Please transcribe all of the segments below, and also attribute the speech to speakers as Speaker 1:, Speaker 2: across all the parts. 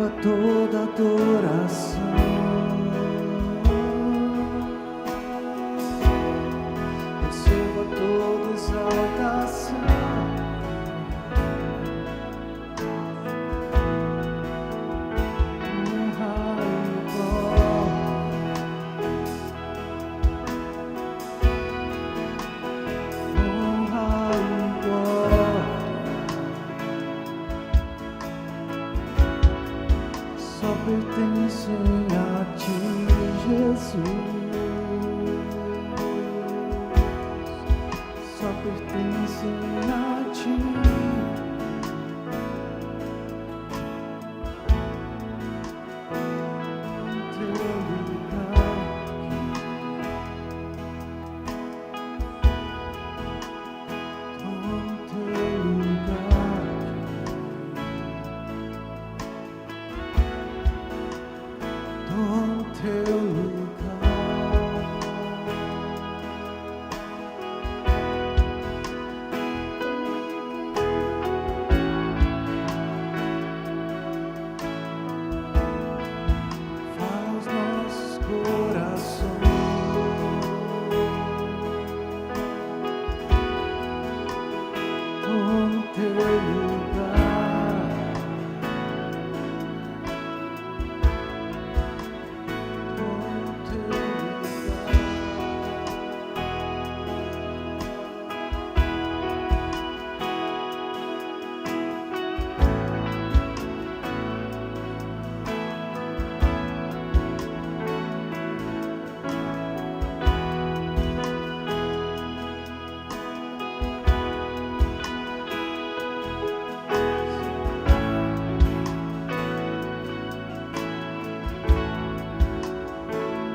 Speaker 1: receba toda adoração. Receba toda exaltação. Pertencem a ti, Jesus. Só pertencem a ti. Teu lugar toma teu lugar. Toma teu lugar. Fala os nossos corações. Toma teu lugar. Toma teu lugar.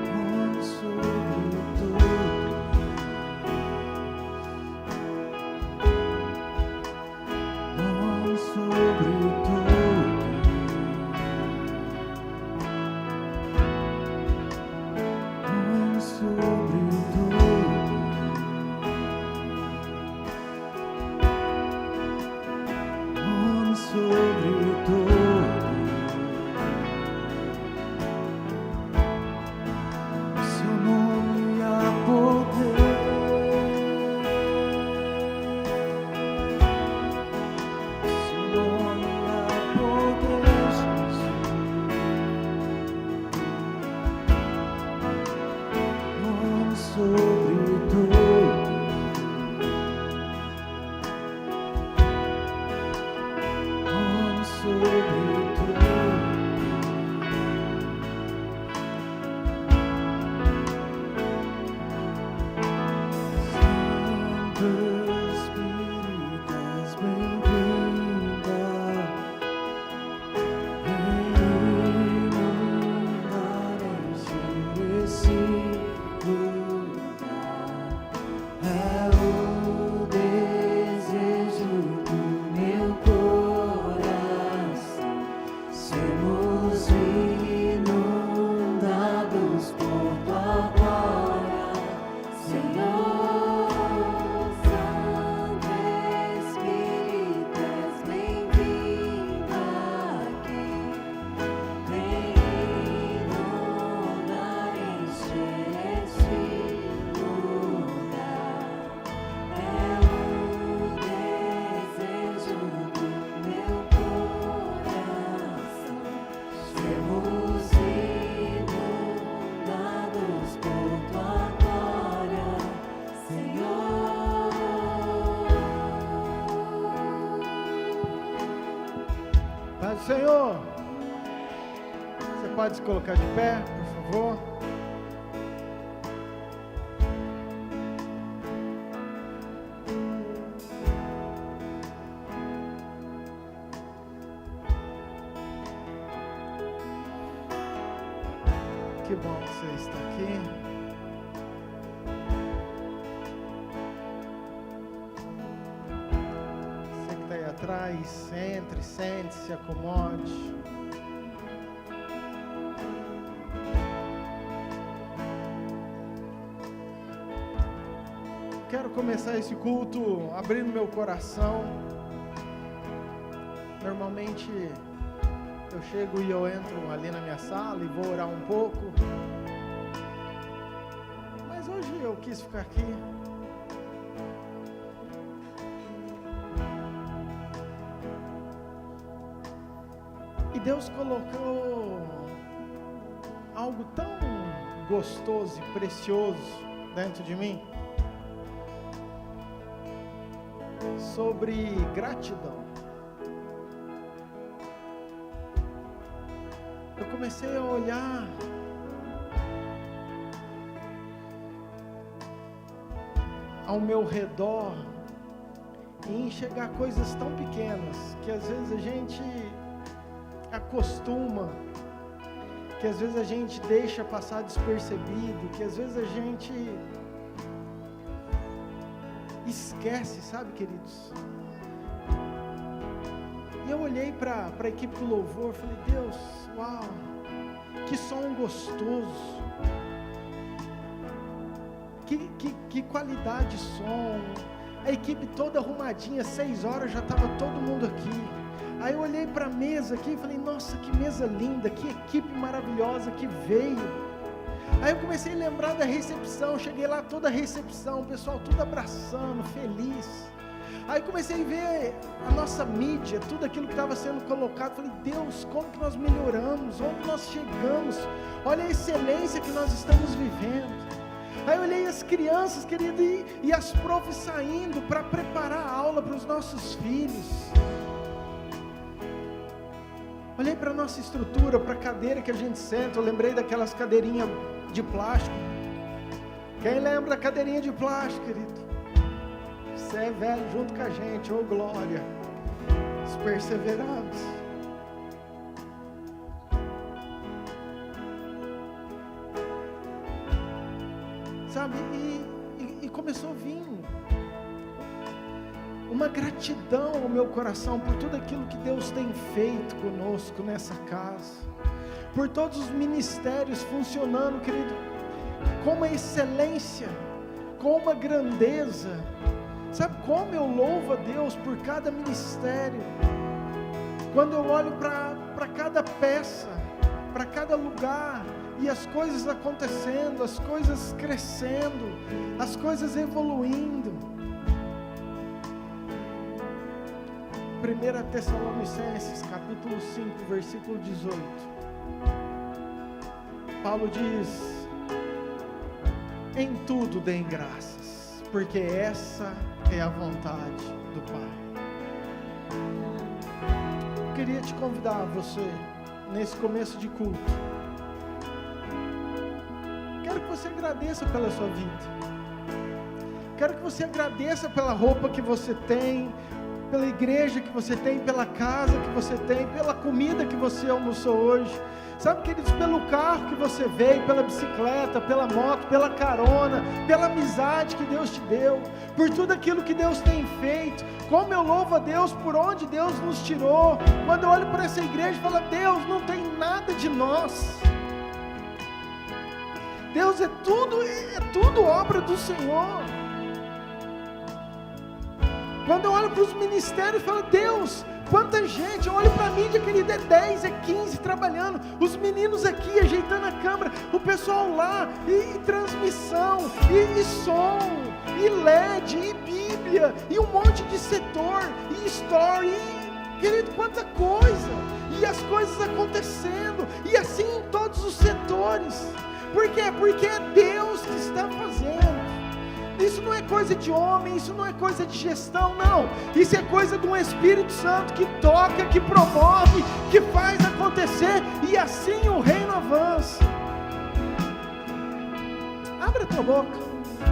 Speaker 1: Põe sobre tudo. Põe sobre tudo. Põe sobre tudo. Põe sobre tudo. Seu nome há poder. Seu nome há poder, Jesus. Põe sobre tudo. Põe sobre tudo. Santo Espírito, és bem-vinda. Vem inundar, encher esse lugar. É o desejo do meu coração. Sermos inundados por tua glória, Senhor. Santo Espírito, és bem-vindo aqui. Vem inundar, encher este lugar. É o desejo do meu coração. Sermos inundados por tua glória, Senhor.
Speaker 2: Paz do Senhor. Você pode se colocar de pé, por favor? Que bom que você está aqui. Você que está aí atrás, entre, sente, se acomode. Quero começar esse culto abrindo meu coração. Normalmente eu chego e eu entro ali na minha sala e vou orar um pouco. Mas hoje eu quis ficar aqui. E Deus colocou algo tão gostoso e precioso dentro de mim sobre gratidão. Eu comecei a olhar ao meu redor e enxergar coisas tão pequenas que às vezes a gente acostuma, que às vezes a gente deixa passar despercebido, que às vezes a gente esquece, sabe, queridos? E eu olhei para a equipe do louvor e falei, Deus, uau, que som gostoso, que qualidade de som, a equipe toda arrumadinha, 6 horas já estava todo mundo aqui. Aí eu olhei para a mesa aqui e falei, nossa, que mesa linda, que equipe maravilhosa que veio. Aí eu comecei a lembrar da recepção, cheguei lá toda a recepção, o pessoal tudo abraçando, feliz. Aí comecei a ver a nossa mídia, tudo aquilo que estava sendo colocado, falei, Deus, como que nós melhoramos, onde nós chegamos, olha a excelência que nós estamos vivendo. Aí eu olhei as crianças, querido, e as profs saindo para preparar a aula para os nossos filhos. Olhei para a nossa estrutura, para a cadeira que a gente senta, eu lembrei daquelas cadeirinhas de plástico. Quem lembra da cadeirinha de plástico, querido? Você é velho junto com a gente, ô glória, os perseverados. Sabe, e começou a vir uma gratidão ao meu coração por tudo aquilo que Deus tem feito conosco nessa casa, por todos os ministérios funcionando, querido, com uma excelência, com uma grandeza. Sabe como eu louvo a Deus por cada ministério, quando eu olho para cada peça, para cada lugar, e as coisas acontecendo, as coisas crescendo, as coisas evoluindo. 1 Tessalonicenses, capítulo 5, versículo 18. Paulo diz, em tudo deem graças, porque essa é a vontade do Pai. Eu queria te convidar, você, nesse começo de culto, quero que você agradeça pela sua vida, quero que você agradeça pela roupa que você tem, pela igreja que você tem, pela casa que você tem, pela comida que você almoçou hoje, sabe, queridos, pelo carro que você veio, pela bicicleta, pela moto, pela carona, pela amizade que Deus te deu, por tudo aquilo que Deus tem feito. Como eu louvo a Deus por onde Deus nos tirou. Quando eu olho para essa igreja e falo, Deus, não tem nada de nós, Deus, é tudo obra do Senhor. Quando eu olho para os ministérios, eu falo, Deus, quanta gente, eu olho para a mídia, querida, é 10, é 15 trabalhando, os meninos aqui ajeitando a câmera, o pessoal lá, e transmissão, e som, e LED, e Bíblia, e um monte de setor, e story, querido, quanta coisa, e as coisas acontecendo, e assim em todos os setores. Por quê? Porque é Deus que está fazendo. Isso não é coisa de homem, isso não é coisa de gestão, não. Isso é coisa de um Espírito Santo que toca, que promove, que faz acontecer, e assim o reino avança. Abre a tua boca,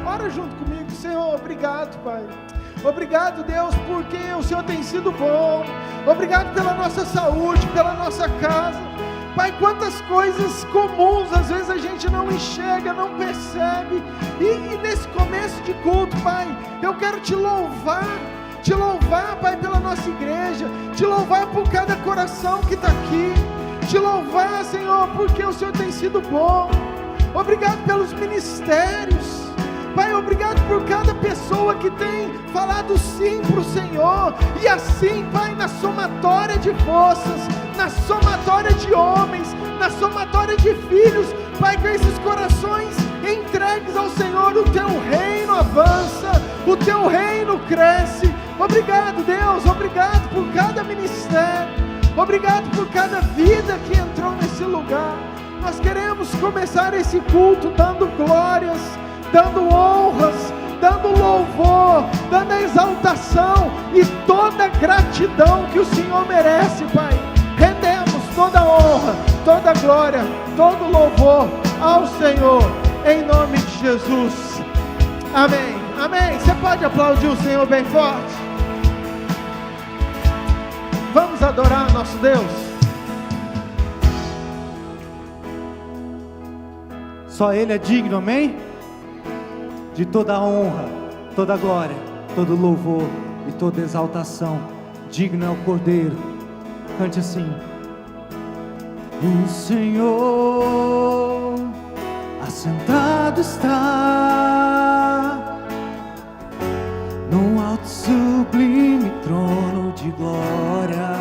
Speaker 2: ora junto comigo. Senhor, obrigado, Pai. Obrigado, Deus, porque o Senhor tem sido bom. Obrigado pela nossa saúde, pela nossa casa. Pai, quantas coisas comuns às vezes a gente não enxerga, não percebe, e nesse começo de culto, Pai, eu quero te louvar, Pai, pela nossa igreja, te louvar por cada coração que está aqui, te louvar, Senhor, porque o Senhor tem sido bom. Obrigado pelos ministérios, Pai, obrigado por cada pessoa que tem falado sim para o Senhor, e assim, Pai, na somatória de forças, na somatória de homens, na somatória de filhos, Pai, com esses corações entregues ao Senhor, o teu reino avança, o teu reino cresce. Obrigado, Deus, obrigado por cada ministério, obrigado por cada vida que entrou nesse lugar. Nós queremos começar esse culto dando glórias, dando honras, dando louvor, dando a exaltação e toda a gratidão que o Senhor merece, Pai. Rendemos toda a honra, toda a glória, todo o louvor ao Senhor, em nome de Jesus. Amém, amém. Você pode aplaudir o Senhor bem forte? Vamos adorar nosso Deus.
Speaker 3: Só Ele é digno, amém? De toda a honra, toda a glória, todo o louvor e toda a exaltação. Digno é o Cordeiro. Cante assim. O Senhor assentado está num alto sublime trono de glória.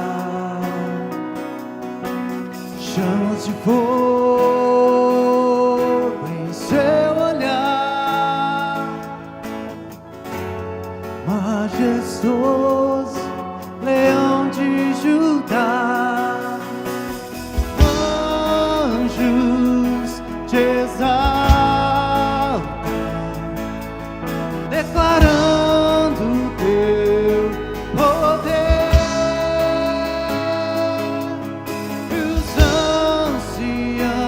Speaker 3: Chamas de fogo em seu olhar, majestoso, leão de Judá. Anjos te exaltam, declarando teu poder. E os anciãos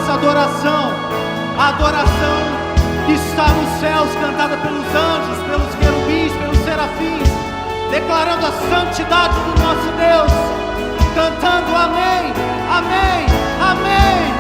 Speaker 3: nossa adoração, a adoração que está nos céus, cantada pelos anjos, pelos querubins, pelos serafins, declarando a santidade do nosso Deus, cantando amém, amém, amém.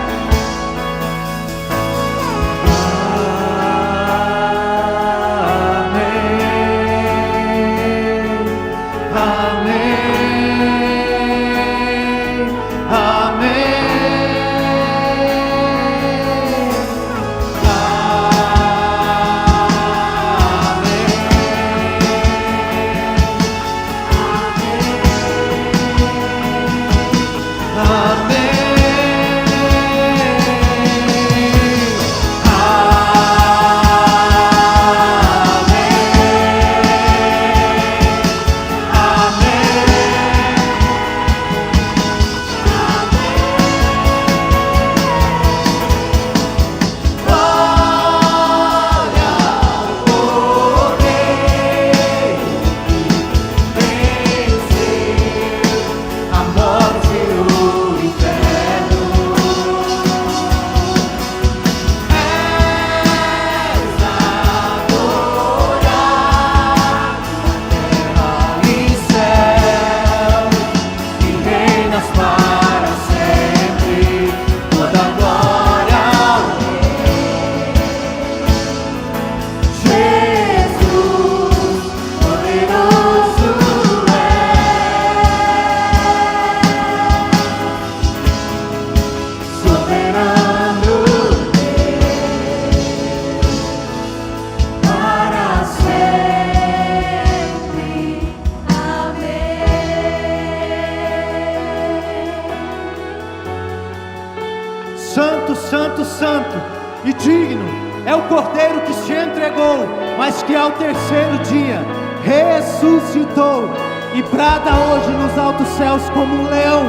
Speaker 3: Santo, santo, santo e digno é o Cordeiro que se entregou, mas que ao terceiro dia ressuscitou e brada hoje nos altos céus como um leão,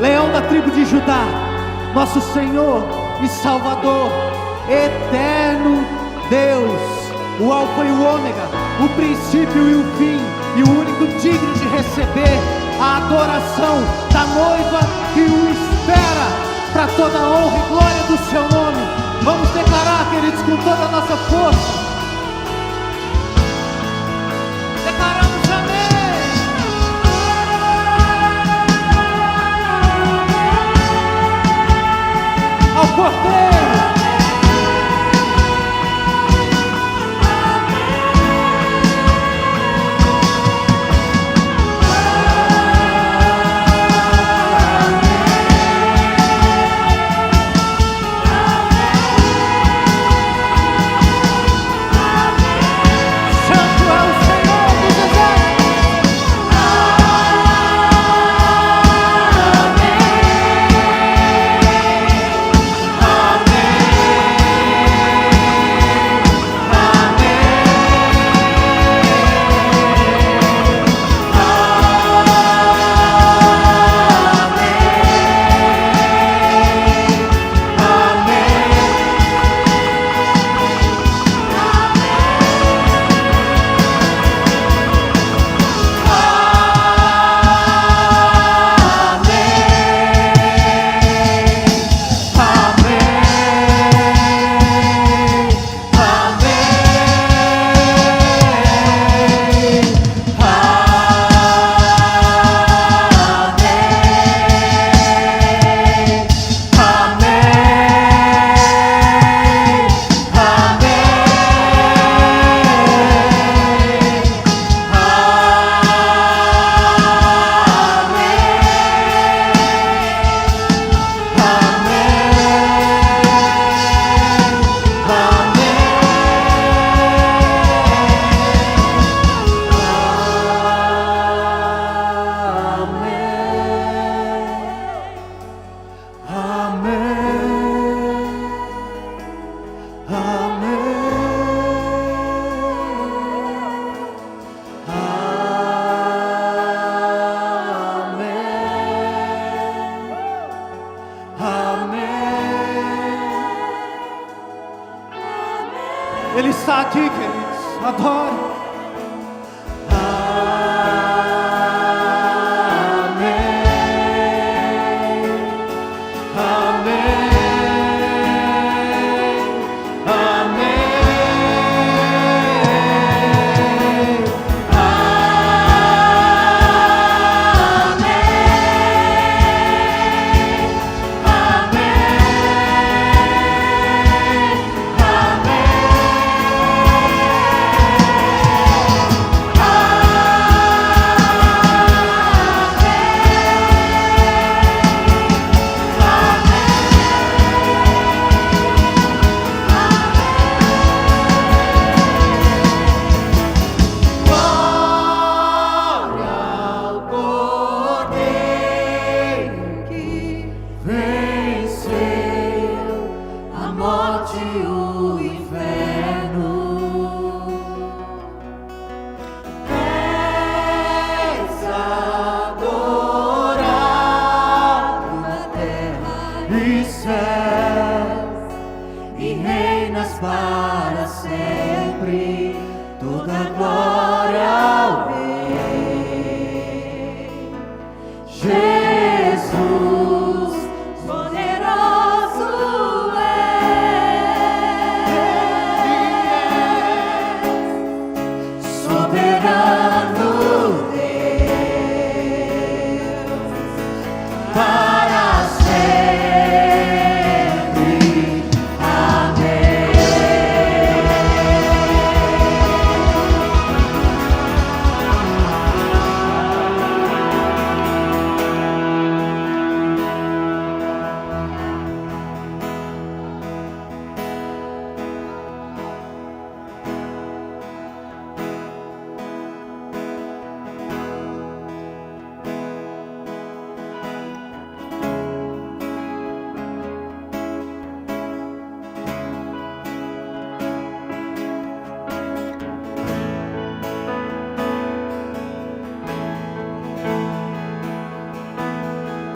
Speaker 3: leão da tribo de Judá, nosso Senhor e Salvador, eterno Deus, o Alfa e o Ômega, o princípio e o fim, e o único digno de receber a adoração da noiva que o espera, para toda a honra e glória do seu nome. Vamos declarar, queridos, com toda a nossa força. Declaramos amém. Ao Cordeiro. Ele está aqui, queridos. Adore. Amém. Amém.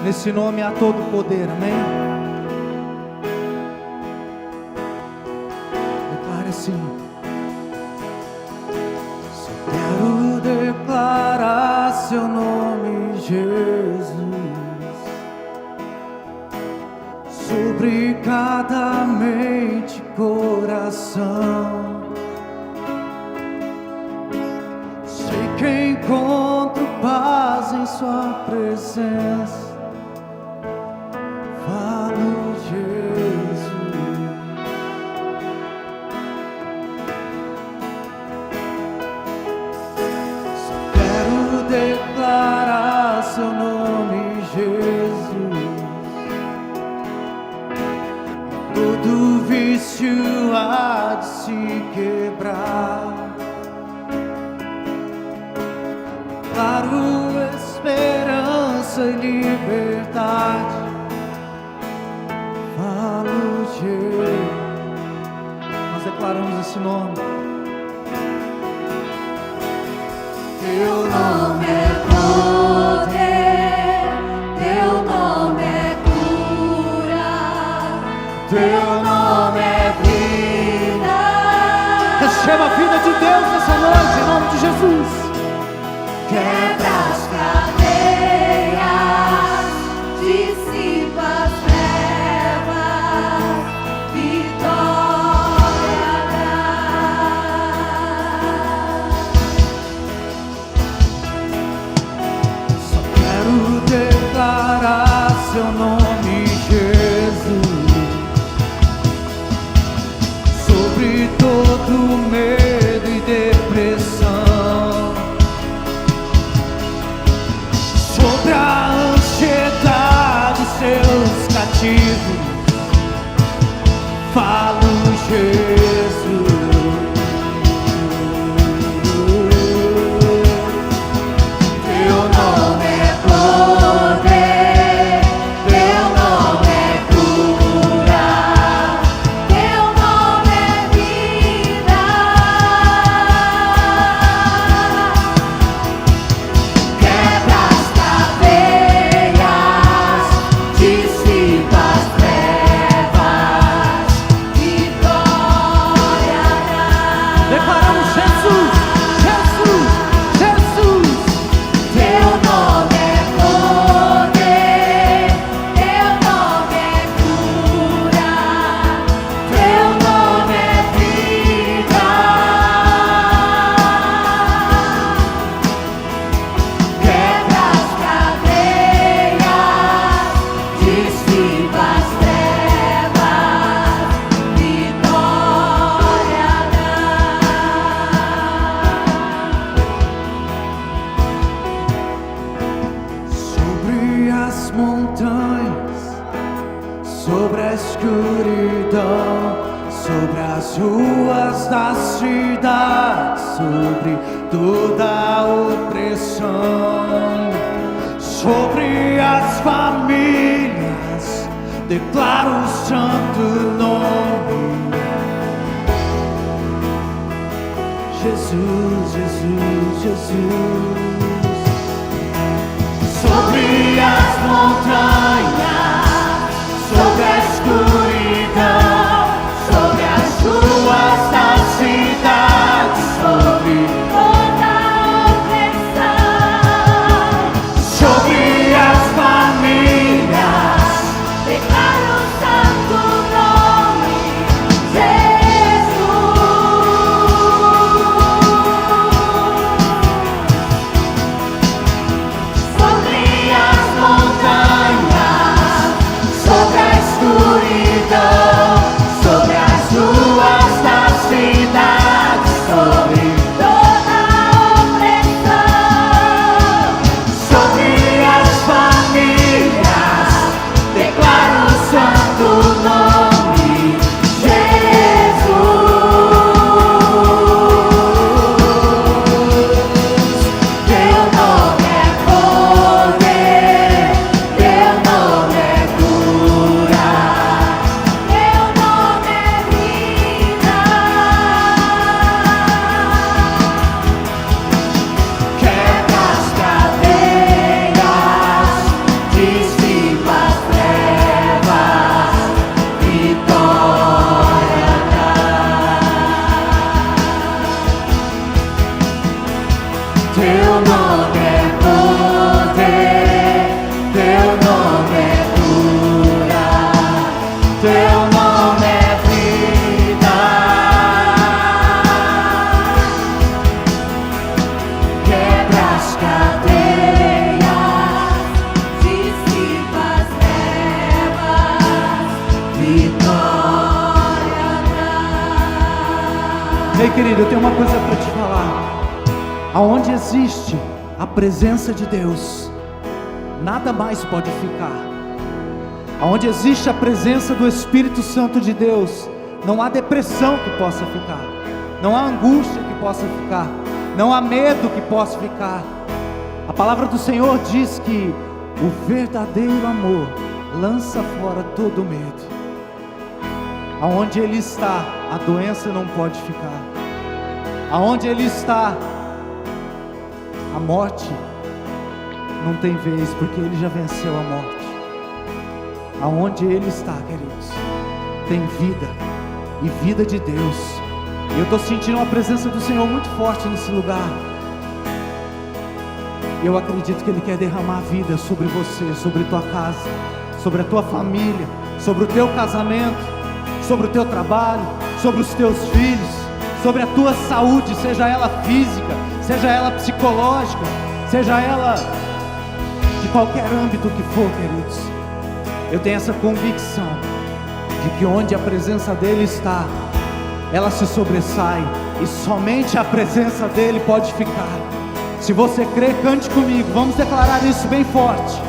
Speaker 3: Nesse nome há todo poder, amém? Declare assim: só quero declarar seu nome, Jesus, sobre cada mente e coração. Sei que encontro paz em sua presença. Falo, Jesus. Só quero declarar seu nome, Jesus. Todo vício há de se quebrar. Claro, esperança e liberdade. Falo, Jesus. Nós declaramos esse nome.
Speaker 1: Teu nome é poder, teu nome é cura, teu nome é vida.
Speaker 3: Receba a vida de Deus nessa noite, em nome de Jesus.
Speaker 1: Quebra as cadeias, dissipa as trevas, vitória dá.
Speaker 3: Só quero declarar seu nome, Jesus, sobre todo medo e depressão, sobre a ansiedade, seus cativos. Falo, Jesus.
Speaker 1: Teu nome é poder, teu nome é cura, teu nome é vida. Quebra as cadeias, dissipa as trevas, vitória dá.
Speaker 3: Declaramos Jesus, Jesus, Jesus.
Speaker 1: Teu nome é poder, teu nome é cura, teu nome é vida. Quebra as cadeias, dissipa as trevas, vitória
Speaker 3: Sobre as montanhas, sobre a escuridão, sobre as ruas da cidade, sobre toda a opressão, sobre as famílias, declaro o santo nome. Jesus, Jesus, Jesus. Sobre as montanhas, sobre a escuridão, sobre as ruas da cidade, sobre
Speaker 1: toda opressão,
Speaker 3: sobre as famílias,
Speaker 1: declaro o santo nome, Jesus. Sobre as montanhas, Teu nome é poder, teu nome é cura, teu nome é vida. Quebra as cadeias, dissipa as trevas, vitória dá.
Speaker 3: Ei, querido, eu tenho uma coisa para te falar. Aonde existe a presença de Deus, nada mais pode ficar. Aonde existe a presença do Espírito Santo de Deus, não há depressão que possa ficar, não há angústia que possa ficar, não há medo que possa ficar. A palavra do Senhor diz que o verdadeiro amor lança fora todo medo. Aonde Ele está, a doença não pode ficar. Aonde Ele está, a morte não tem vez, porque Ele já venceu a morte. Aonde Ele está, queridos, tem vida, e vida de Deus. E eu estou sentindo uma presença do Senhor muito forte nesse lugar. E eu acredito que Ele quer derramar vida sobre você, sobre tua casa, sobre a tua família, sobre o teu casamento, sobre o teu trabalho, sobre os teus filhos, sobre a tua saúde, seja ela física, seja ela psicológica, seja ela de qualquer âmbito que for, queridos. Eu tenho essa convicção de que onde a presença dEle está, ela se sobressai, e somente a presença dEle pode ficar. Se você crê, cante comigo, vamos declarar isso bem forte.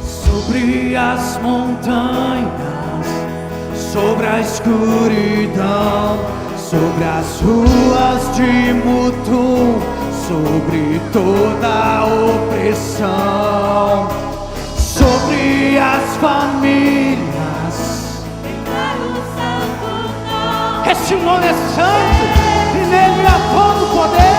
Speaker 3: Sobre as montanhas, sobre a escuridão, sobre as ruas de Mutum, sobre toda a opressão, sobre as famílias. Este nome é santo e nele há todo o poder.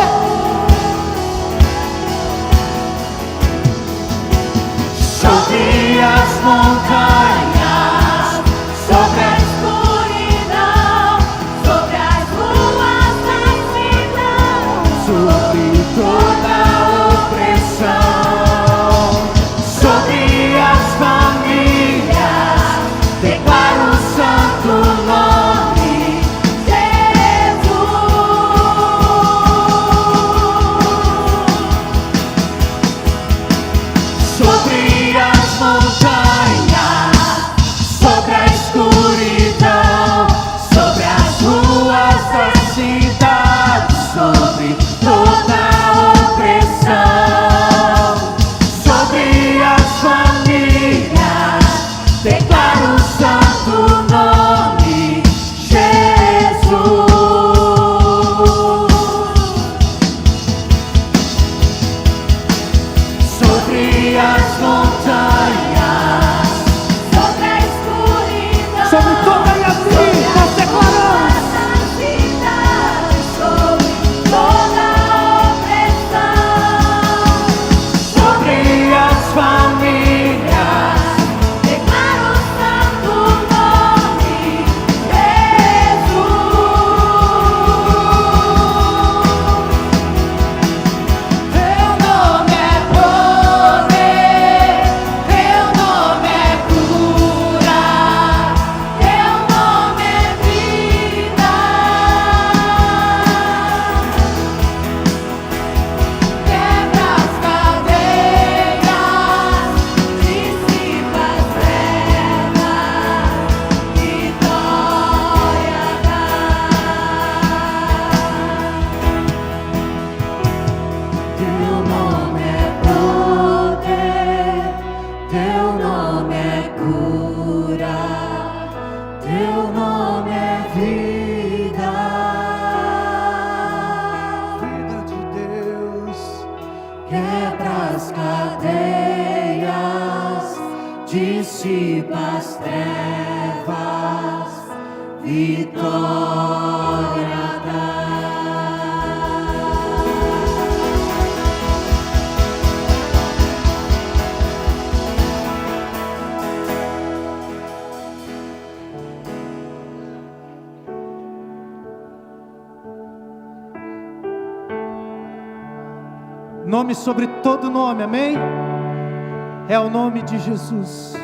Speaker 1: Sobre as montanhas, sobre a escuridão, sobre as ruas da cidade,
Speaker 3: Sobre
Speaker 1: toda a opressão, sobre as famílias, declaro o santo nome, Jesus. Sobre as montanhas, sobre a escuridão, sobre as ruas da cidade, sobre toda a opressão, sobre as famílias, declaro o santo nome, Jesus. Sobre as montanhas, sobre a escuridão,
Speaker 3: Sobre toda a minha vida, nós declaramos.
Speaker 1: sobre toda a opressão, sobre as famílias, declaro o santo nome, Jesus. Teu nome é poder, teu nome é cura, teu nome é vida. Quebra as cadeias, dissipa as trevas, vitória dá. Teu nome é poder, teu nome é cura, teu nome é vida.
Speaker 3: Vida de Deus.
Speaker 1: Quebra as cadeias, dissipa as trevas, vitória dá.
Speaker 3: Nome sobre todo nome, amém? É o nome de Jesus.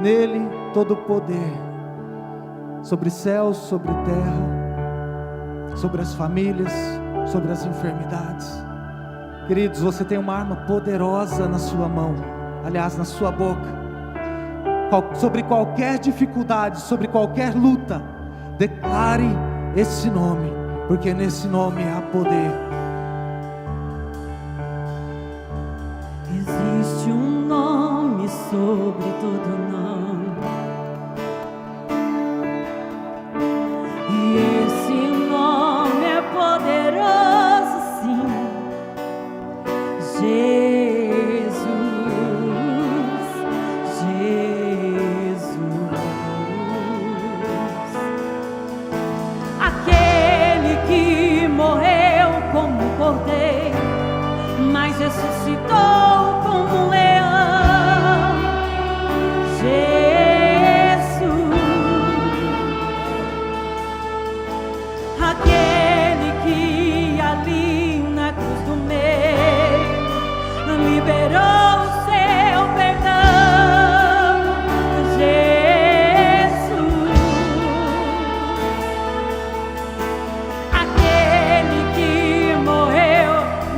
Speaker 3: Nele todo o poder, sobre céus, sobre terra, sobre as famílias, sobre as enfermidades. Queridos, você tem uma arma poderosa na sua mão, aliás, na sua boca. Sobre qualquer dificuldade, sobre qualquer luta, declare esse nome, porque nesse nome há poder.
Speaker 1: Existe um nome sobre todo nome, e esse nome é poderoso, sim. Jesus, aquele que morreu como um cordeiro, mas ressuscitou como um leão. Jesus, aquele que ali na cruz do meio liberou o seu perdão. Jesus, aquele que morreu,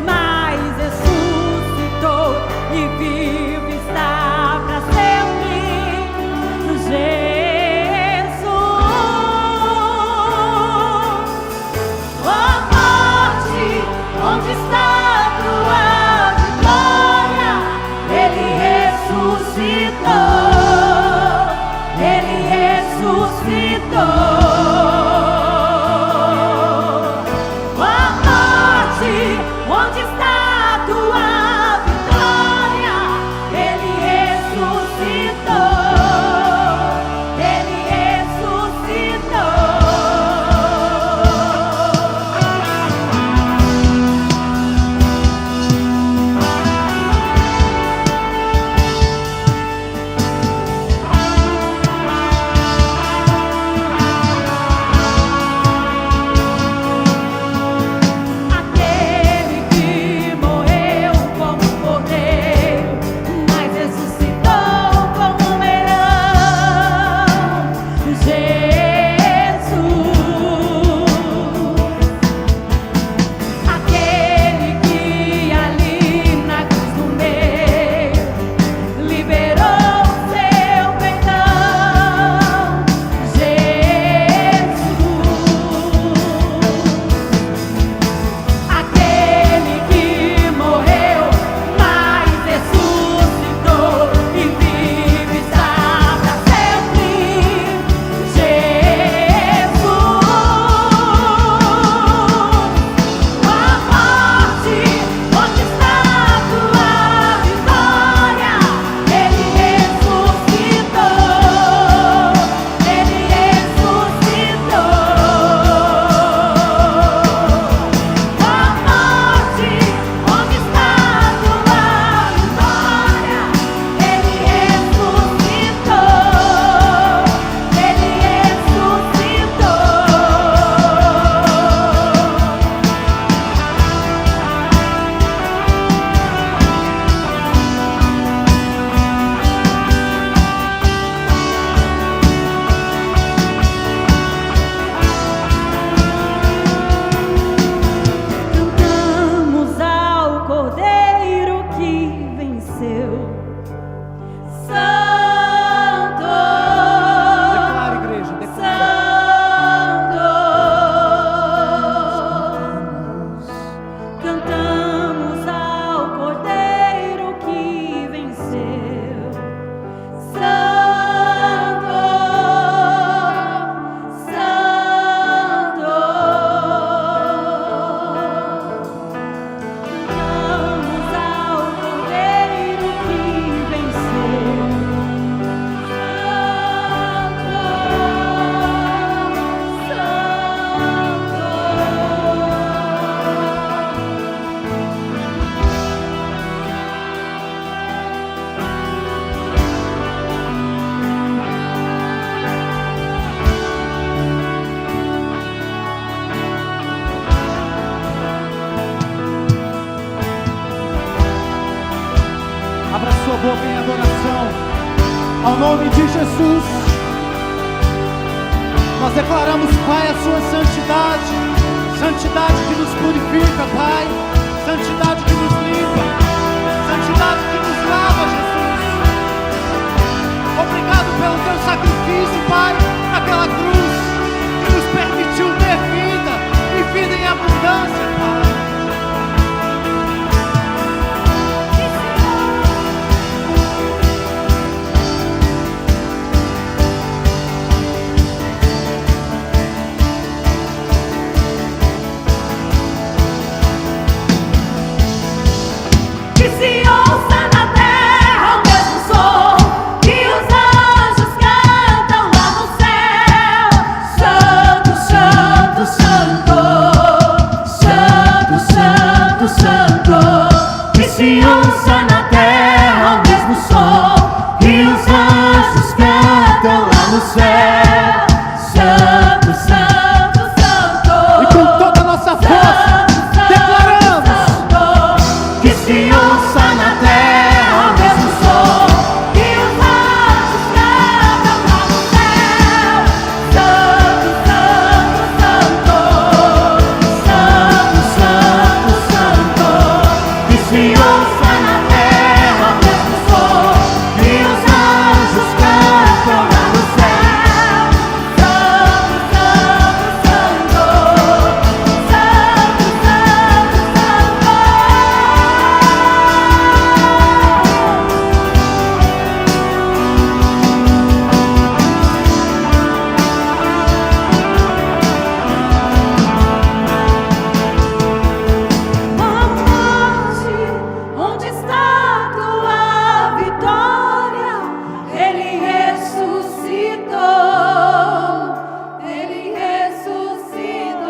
Speaker 1: mas ressuscitou e vivo está para sempre. Jesus, oh morte, onde está a tua vitória?
Speaker 3: louvor, vem adoração. Ao nome de Jesus, nós declaramos, Pai, a sua santidade. Santidade que nos purifica, Pai. Santidade que nos limpa. Santidade que nos lava, Jesus. Obrigado pelo teu sacrifício, Pai, naquela cruz, que nos permitiu ter vida e vida em abundância, Pai.
Speaker 1: Se ouça na terra o mesmo som que os anjos cantam lá no céu. Santo, santo, santo.
Speaker 3: E com toda a nossa força declaramos
Speaker 1: que se ouça na terra o mesmo som que os anjos cantam lá no céu. Santo, santo, santo. Santo, santo, santo. Que se ouça na terra o mesmo som que os anjos cantam lá no céu. Santo, santo, santo. Santo, santo, santo. Onde está tua vitória? Ele ressuscitou. Ele ressuscitou.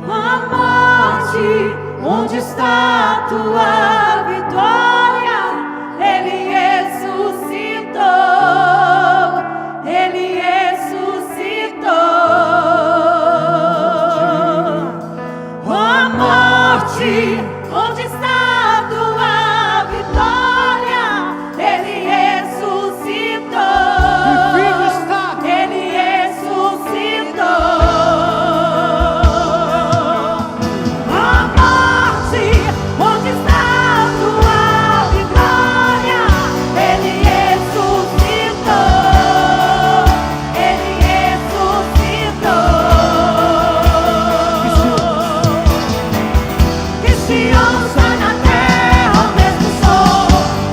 Speaker 1: A morte, onde está tua vitória? Ele ressuscitou. Ele ressuscitou. Ó morte, onde está a tua vitória? Ele ressuscitou.
Speaker 3: E vivo está.
Speaker 1: Ele ressuscitou. Ó morte, onde está a tua vitória? Ele ressuscitou. Ele ressuscitou. Que se ouça na terra o mesmo som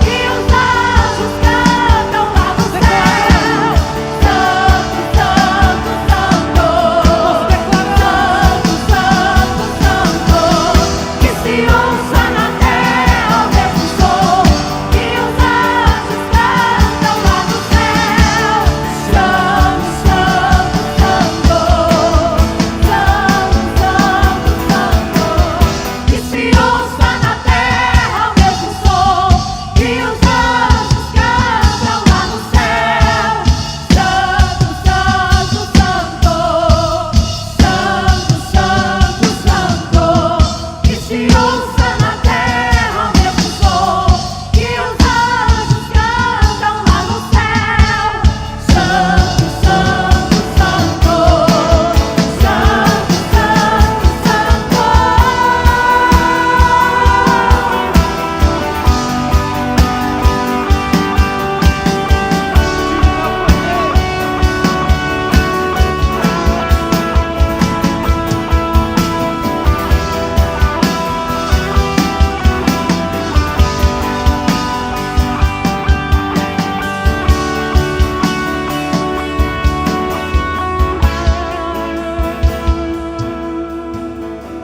Speaker 1: que os anjos cantam lá no céu. Santo, santo, santo. Santo, santo, santo. Que se ouça na terra o mesmo som que os anjos cantam lá no céu. Santo, santo, santo. Santo, santo, santo. Que se ouça na terra o mesmo som que os anjos cantam lá no céu. Santo, santo, santo. Santo, santo, santo. Que se ouça na terra o mesmo som que os anjos cantam lá no céu. Santo, santo, santo. Santo, santo, santo.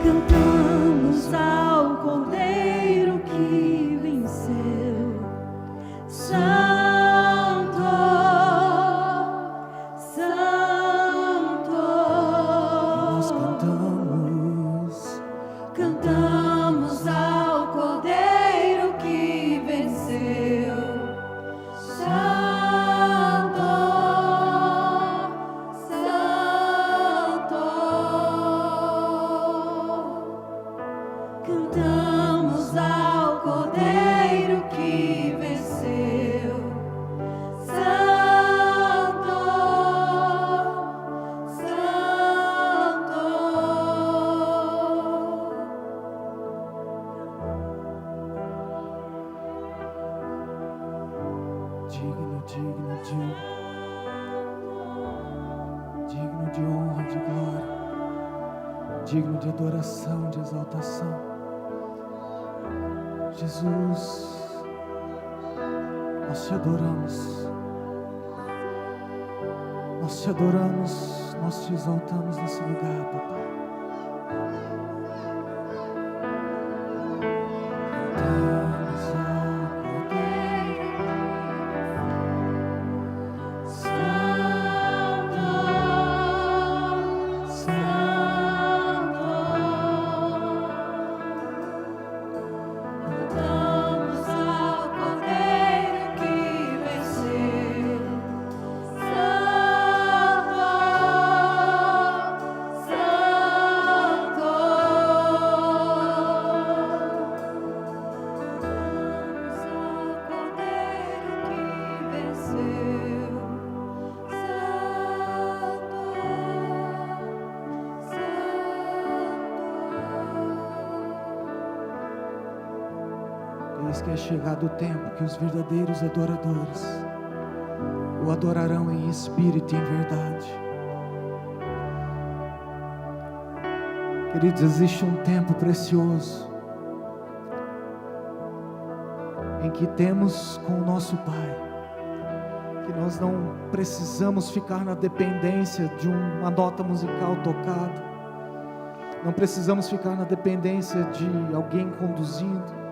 Speaker 1: Cantamos ao Cordeiro que venceu. Santo, santo.
Speaker 3: nós cantamos.
Speaker 1: Cantamos ao Cordeiro que venceu. Santo, santo. Cantamos ao
Speaker 3: digno de adoração, de exaltação. Jesus, nós te adoramos, nós te adoramos, nós te exaltamos nesse lugar, papai. Eis que é chegado o tempo que os verdadeiros adoradores o adorarão em espírito e em verdade. Queridos, existe um tempo precioso em que temos com o nosso Pai, que nós não precisamos ficar na dependência de uma nota musical tocada, não precisamos ficar na dependência de alguém conduzindo,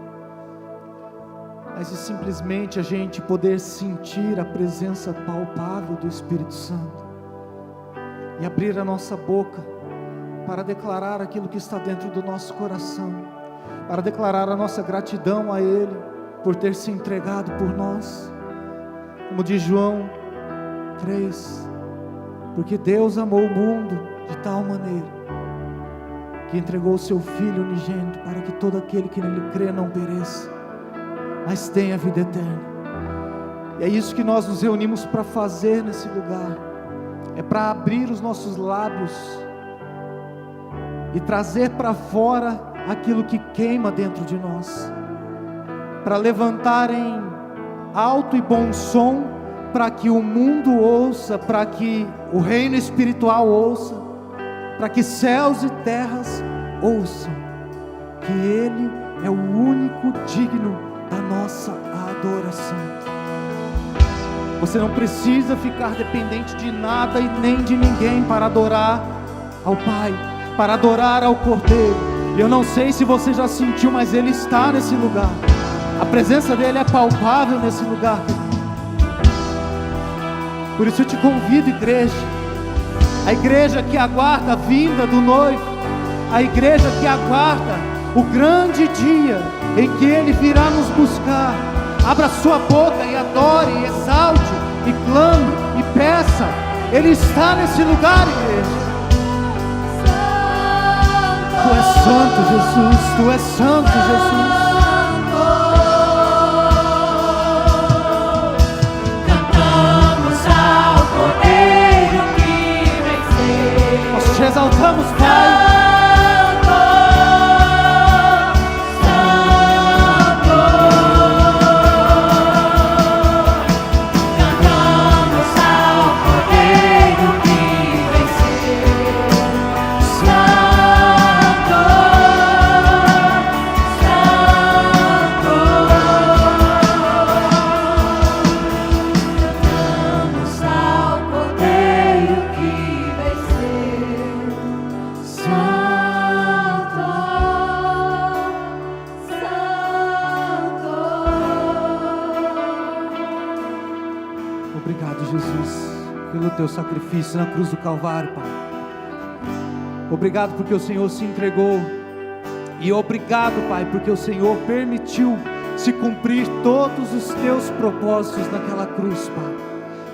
Speaker 3: mas de simplesmente a gente poder sentir a presença palpável do Espírito Santo e abrir a nossa boca para declarar aquilo que está dentro do nosso coração, para declarar a nossa gratidão a Ele por ter se entregado por nós, como diz João 3, porque Deus amou o mundo de tal maneira que entregou o seu Filho unigênito para que todo aquele que nele crê não pereça, mas tenha vida eterna. E é isso que nós nos reunimos para fazer nesse lugar, é para abrir os nossos lábios e trazer para fora aquilo que queima dentro de nós, para levantar em alto e bom som, para que o mundo ouça, para que o reino espiritual ouça, para que céus e terras ouçam que Ele é o único digno da nossa adoração. Você não precisa ficar dependente de nada e nem de ninguém para adorar ao Pai, para adorar ao Cordeiro. Eu não sei se você já sentiu, mas Ele está nesse lugar. A presença dEle é palpável nesse lugar. Por isso eu te convido, igreja, a igreja que aguarda a vinda do noivo, a igreja que aguarda o grande dia em que Ele virá nos buscar. Abra sua boca e adore, e exalte, e clame, e peça. Ele está nesse lugar, igreja. Tu és santo, Jesus. Tu és santo, Jesus.
Speaker 1: Cantamos ao Cordeiro que venceu.
Speaker 3: Nós te exaltamos, Pai. Obrigado, Jesus, pelo teu sacrifício na cruz do Calvário, Pai. Obrigado porque o Senhor se entregou. E obrigado, Pai, porque o Senhor permitiu se cumprir todos os teus propósitos naquela cruz, Pai.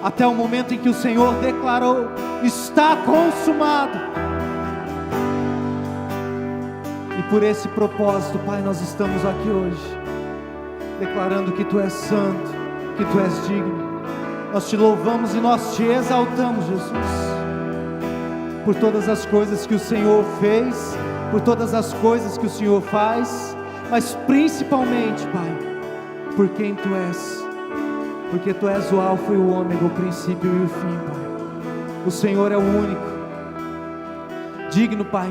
Speaker 3: Até o momento em que o Senhor declarou: está consumado. E por esse propósito, Pai, nós estamos aqui hoje, declarando que Tu és santo, que Tu és digno. Nós te louvamos e nós te exaltamos, Jesus, por todas as coisas que o Senhor fez, por todas as coisas que o Senhor faz, mas principalmente, Pai, por quem Tu és, porque Tu és o Alfa e o Ômega, o princípio e o fim, Pai. O Senhor é o único, digno, Pai,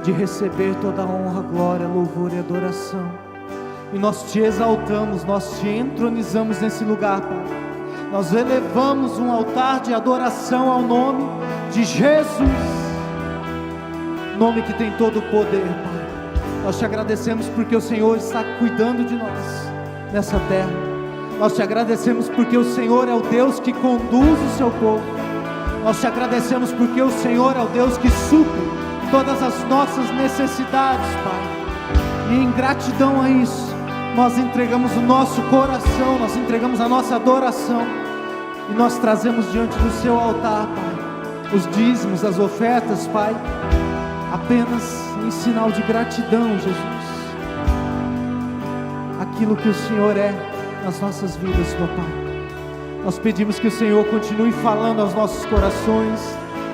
Speaker 3: de receber toda a honra, glória, louvor e adoração. E nós te exaltamos, nós te entronizamos nesse lugar, Pai. Nós elevamos um altar de adoração ao nome de Jesus, nome que tem todo o poder, Pai. Nós te agradecemos porque o Senhor está cuidando de nós nessa terra. Nós te agradecemos porque o Senhor é o Deus que conduz o seu povo. Nós te agradecemos porque o Senhor é o Deus que supre todas as nossas necessidades, Pai. E em gratidão a isso, nós entregamos o nosso coração, nós entregamos a nossa adoração, e nós trazemos diante do seu altar, Pai, os dízimos, as ofertas, Pai, apenas em sinal de gratidão, Jesus, aquilo que o Senhor é nas nossas vidas, meu Pai. Nós pedimos que o Senhor continue falando aos nossos corações,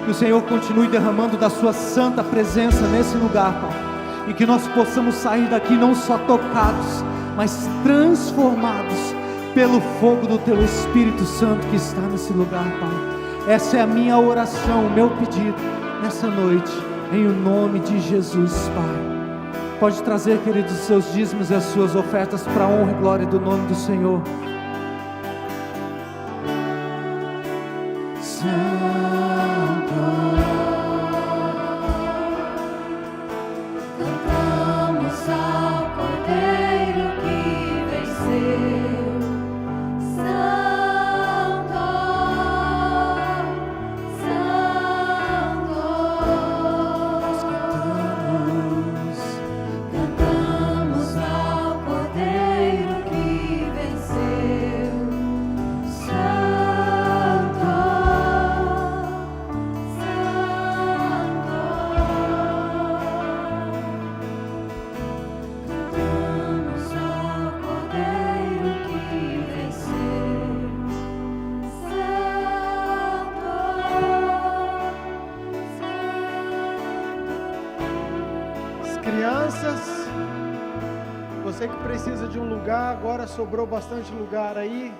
Speaker 3: que o Senhor continue derramando da sua santa presença nesse lugar, Pai, e que nós possamos sair daqui não só tocados, mas transformados pelo fogo do Teu Espírito Santo que está nesse lugar, Pai. Essa é a minha oração, o meu pedido nessa noite, em o nome de Jesus, Pai. Pode trazer, queridos, os seus dízimos e as suas ofertas para a honra e glória do nome do Senhor.
Speaker 1: Cantamos ao Cordeiro que venceu. Santo, Santo. Cantamos ao Cordeiro que venceu. Santo,
Speaker 2: Crianças, você que precisa de um lugar, agora sobrou bastante lugar aí.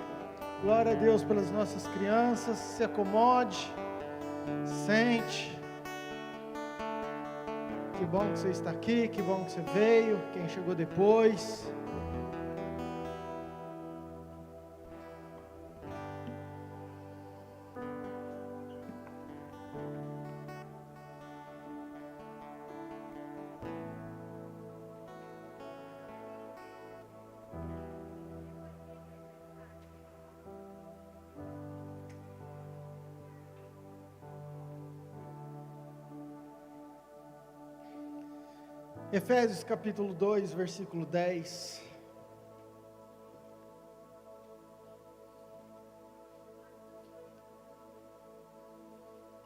Speaker 2: Glória a Deus pelas nossas crianças. Se acomode, sente. Que bom que você está aqui, que bom que você veio, quem chegou depois. Efésios capítulo 2, versículo 10.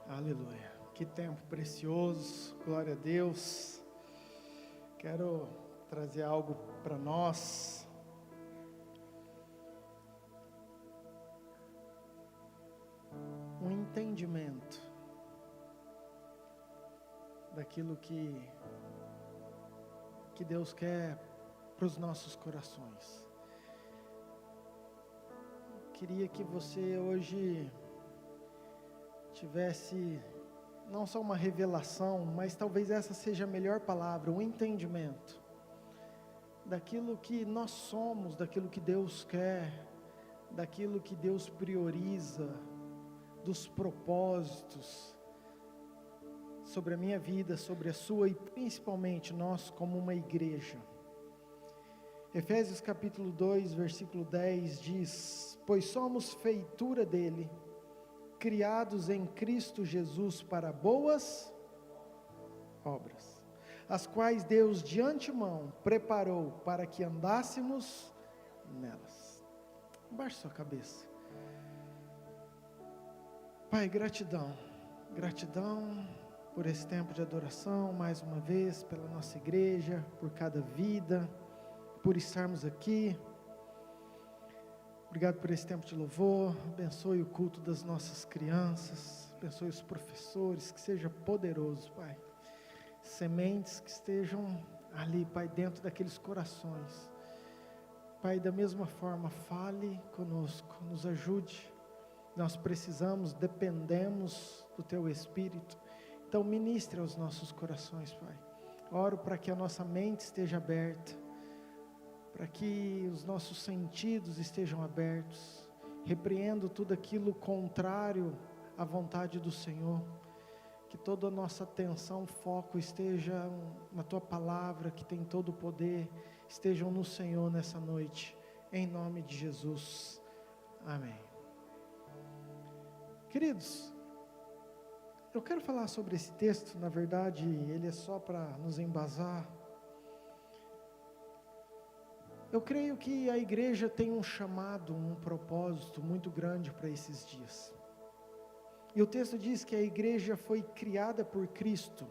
Speaker 2: Aleluia. Que tempo precioso, glória a Deus. Quero trazer algo para nós. Um entendimento daquilo que Deus quer para os nossos corações. Queria que você hoje tivesse não só uma revelação, mas talvez essa seja a melhor palavra, um entendimento daquilo que nós somos, daquilo que Deus quer, daquilo que Deus prioriza, dos propósitos sobre a minha vida, sobre a sua e principalmente nós como uma igreja. Efésios capítulo 2, versículo 10 diz: pois somos feitura dele, criados em Cristo Jesus para boas obras, as quais Deus de antemão preparou para que andássemos nelas. Baixe sua cabeça. Pai, gratidão por esse tempo de adoração, mais uma vez, pela nossa igreja, por cada vida, por estarmos aqui. Obrigado por esse tempo de louvor. Abençoe o culto das nossas crianças, abençoe os professores, que seja poderoso, Pai. Sementes que estejam ali, Pai, dentro daqueles corações. Pai, da mesma forma, fale conosco, nos ajude. Nós precisamos, dependemos do Teu Espírito. Então ministre aos nossos corações, Pai. Oro para que a nossa mente esteja aberta, para que os nossos sentidos estejam abertos. Repreendo tudo aquilo contrário à vontade do Senhor. Que toda a nossa atenção, foco esteja na Tua palavra, que tem todo o poder, estejam no Senhor nessa noite, em nome de Jesus, amém. Queridos, eu quero falar sobre esse texto, na verdade, ele é só para nos embasar. Eu creio que a igreja tem um chamado, um propósito muito grande para esses dias. E o texto diz que a igreja foi criada por Cristo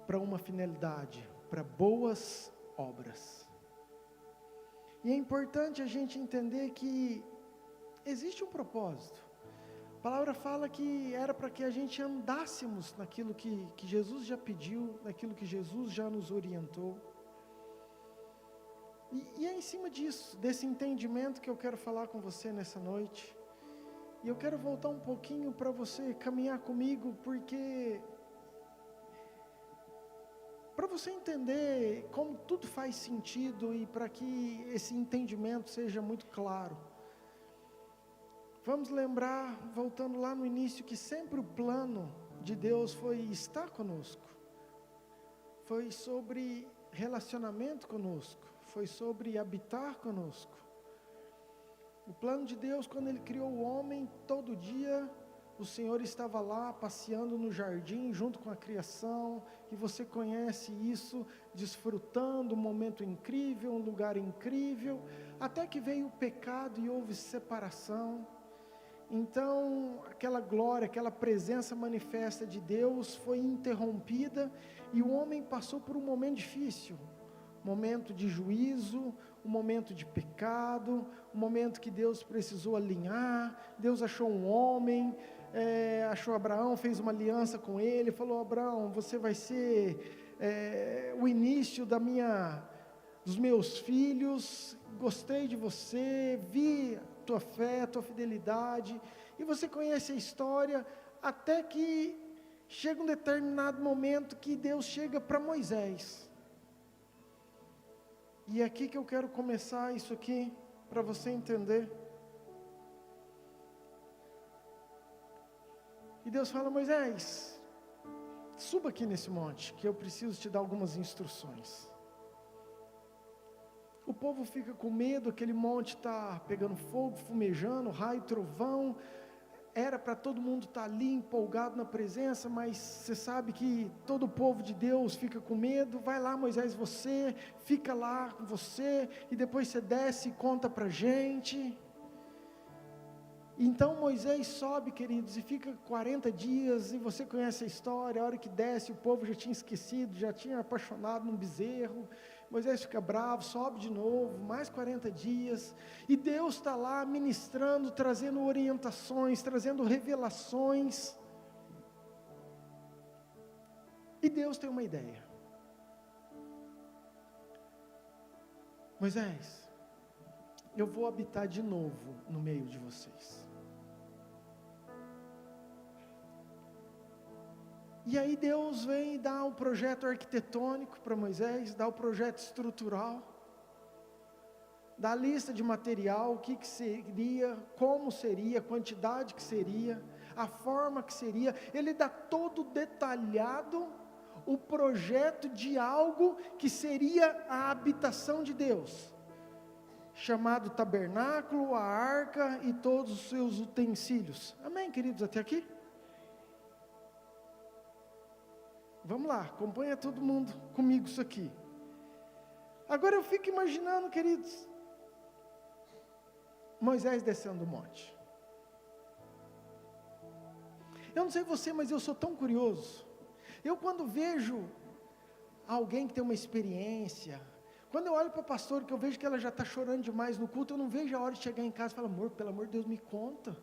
Speaker 2: para uma finalidade, para boas obras. E é importante a gente entender que existe um propósito. A palavra fala que era para que a gente andássemos naquilo que Jesus já pediu, naquilo que Jesus já nos orientou. E é em cima disso, desse entendimento que eu quero falar com você nessa noite. E eu quero voltar um pouquinho para você caminhar comigo, porque para você entender como tudo faz sentido e para que esse entendimento seja muito claro. Vamos lembrar, voltando lá no início, que sempre o plano de Deus foi estar conosco. Foi sobre relacionamento conosco, foi sobre habitar conosco. O plano de Deus, quando Ele criou o homem, todo dia o Senhor estava lá passeando no jardim junto com a criação, e você conhece isso, desfrutando um momento incrível, um lugar incrível, até que veio o pecado e houve separação. Então aquela glória, aquela presença manifesta de Deus foi interrompida, e o homem passou por um momento difícil, momento de juízo, um momento de pecado, um momento que Deus precisou alinhar. Deus achou um homem, achou Abraão, fez uma aliança com ele, falou: Abraão, você vai ser o início dos meus filhos, gostei de você, vi tua fé, tua fidelidade, e você conhece a história, até que chega um determinado momento que Deus chega para Moisés. E é aqui que eu quero começar isso aqui, para você entender. E Deus fala: Moisés, suba aqui nesse monte, que eu preciso te dar algumas instruções. O povo fica com medo, aquele monte está pegando fogo, fumejando, raio, trovão. Era para todo mundo estar ali empolgado na presença, mas você sabe que todo o povo de Deus fica com medo. Vai lá, Moisés, você fica lá com você, e depois você desce e conta para a gente. Então Moisés sobe, queridos, e fica 40 dias, e você conhece a história. A hora que desce, o povo já tinha esquecido, já tinha apaixonado num bezerro. Moisés fica bravo, sobe de novo, mais 40 dias, e Deus está lá ministrando, trazendo orientações, trazendo revelações, e Deus tem uma ideia. Moisés, eu vou habitar de novo no meio de vocês. E aí Deus vem e dá um projeto arquitetônico para Moisés, dá o projeto estrutural, dá a lista de material, o que seria, como seria, a quantidade que seria, a forma que seria. Ele dá todo detalhado o projeto de algo que seria a habitação de Deus, chamado tabernáculo, a arca e todos os seus utensílios. Amém, queridos, até aqui? Vamos lá, acompanha todo mundo comigo isso aqui. Agora eu fico imaginando, queridos, Moisés descendo do monte. Eu não sei você, mas eu sou tão curioso. Eu, quando vejo alguém que tem uma experiência, quando eu olho para a pastora, que eu vejo que ela já está chorando demais no culto, eu não vejo a hora de chegar em casa e falar: amor, pelo amor de Deus, me conta.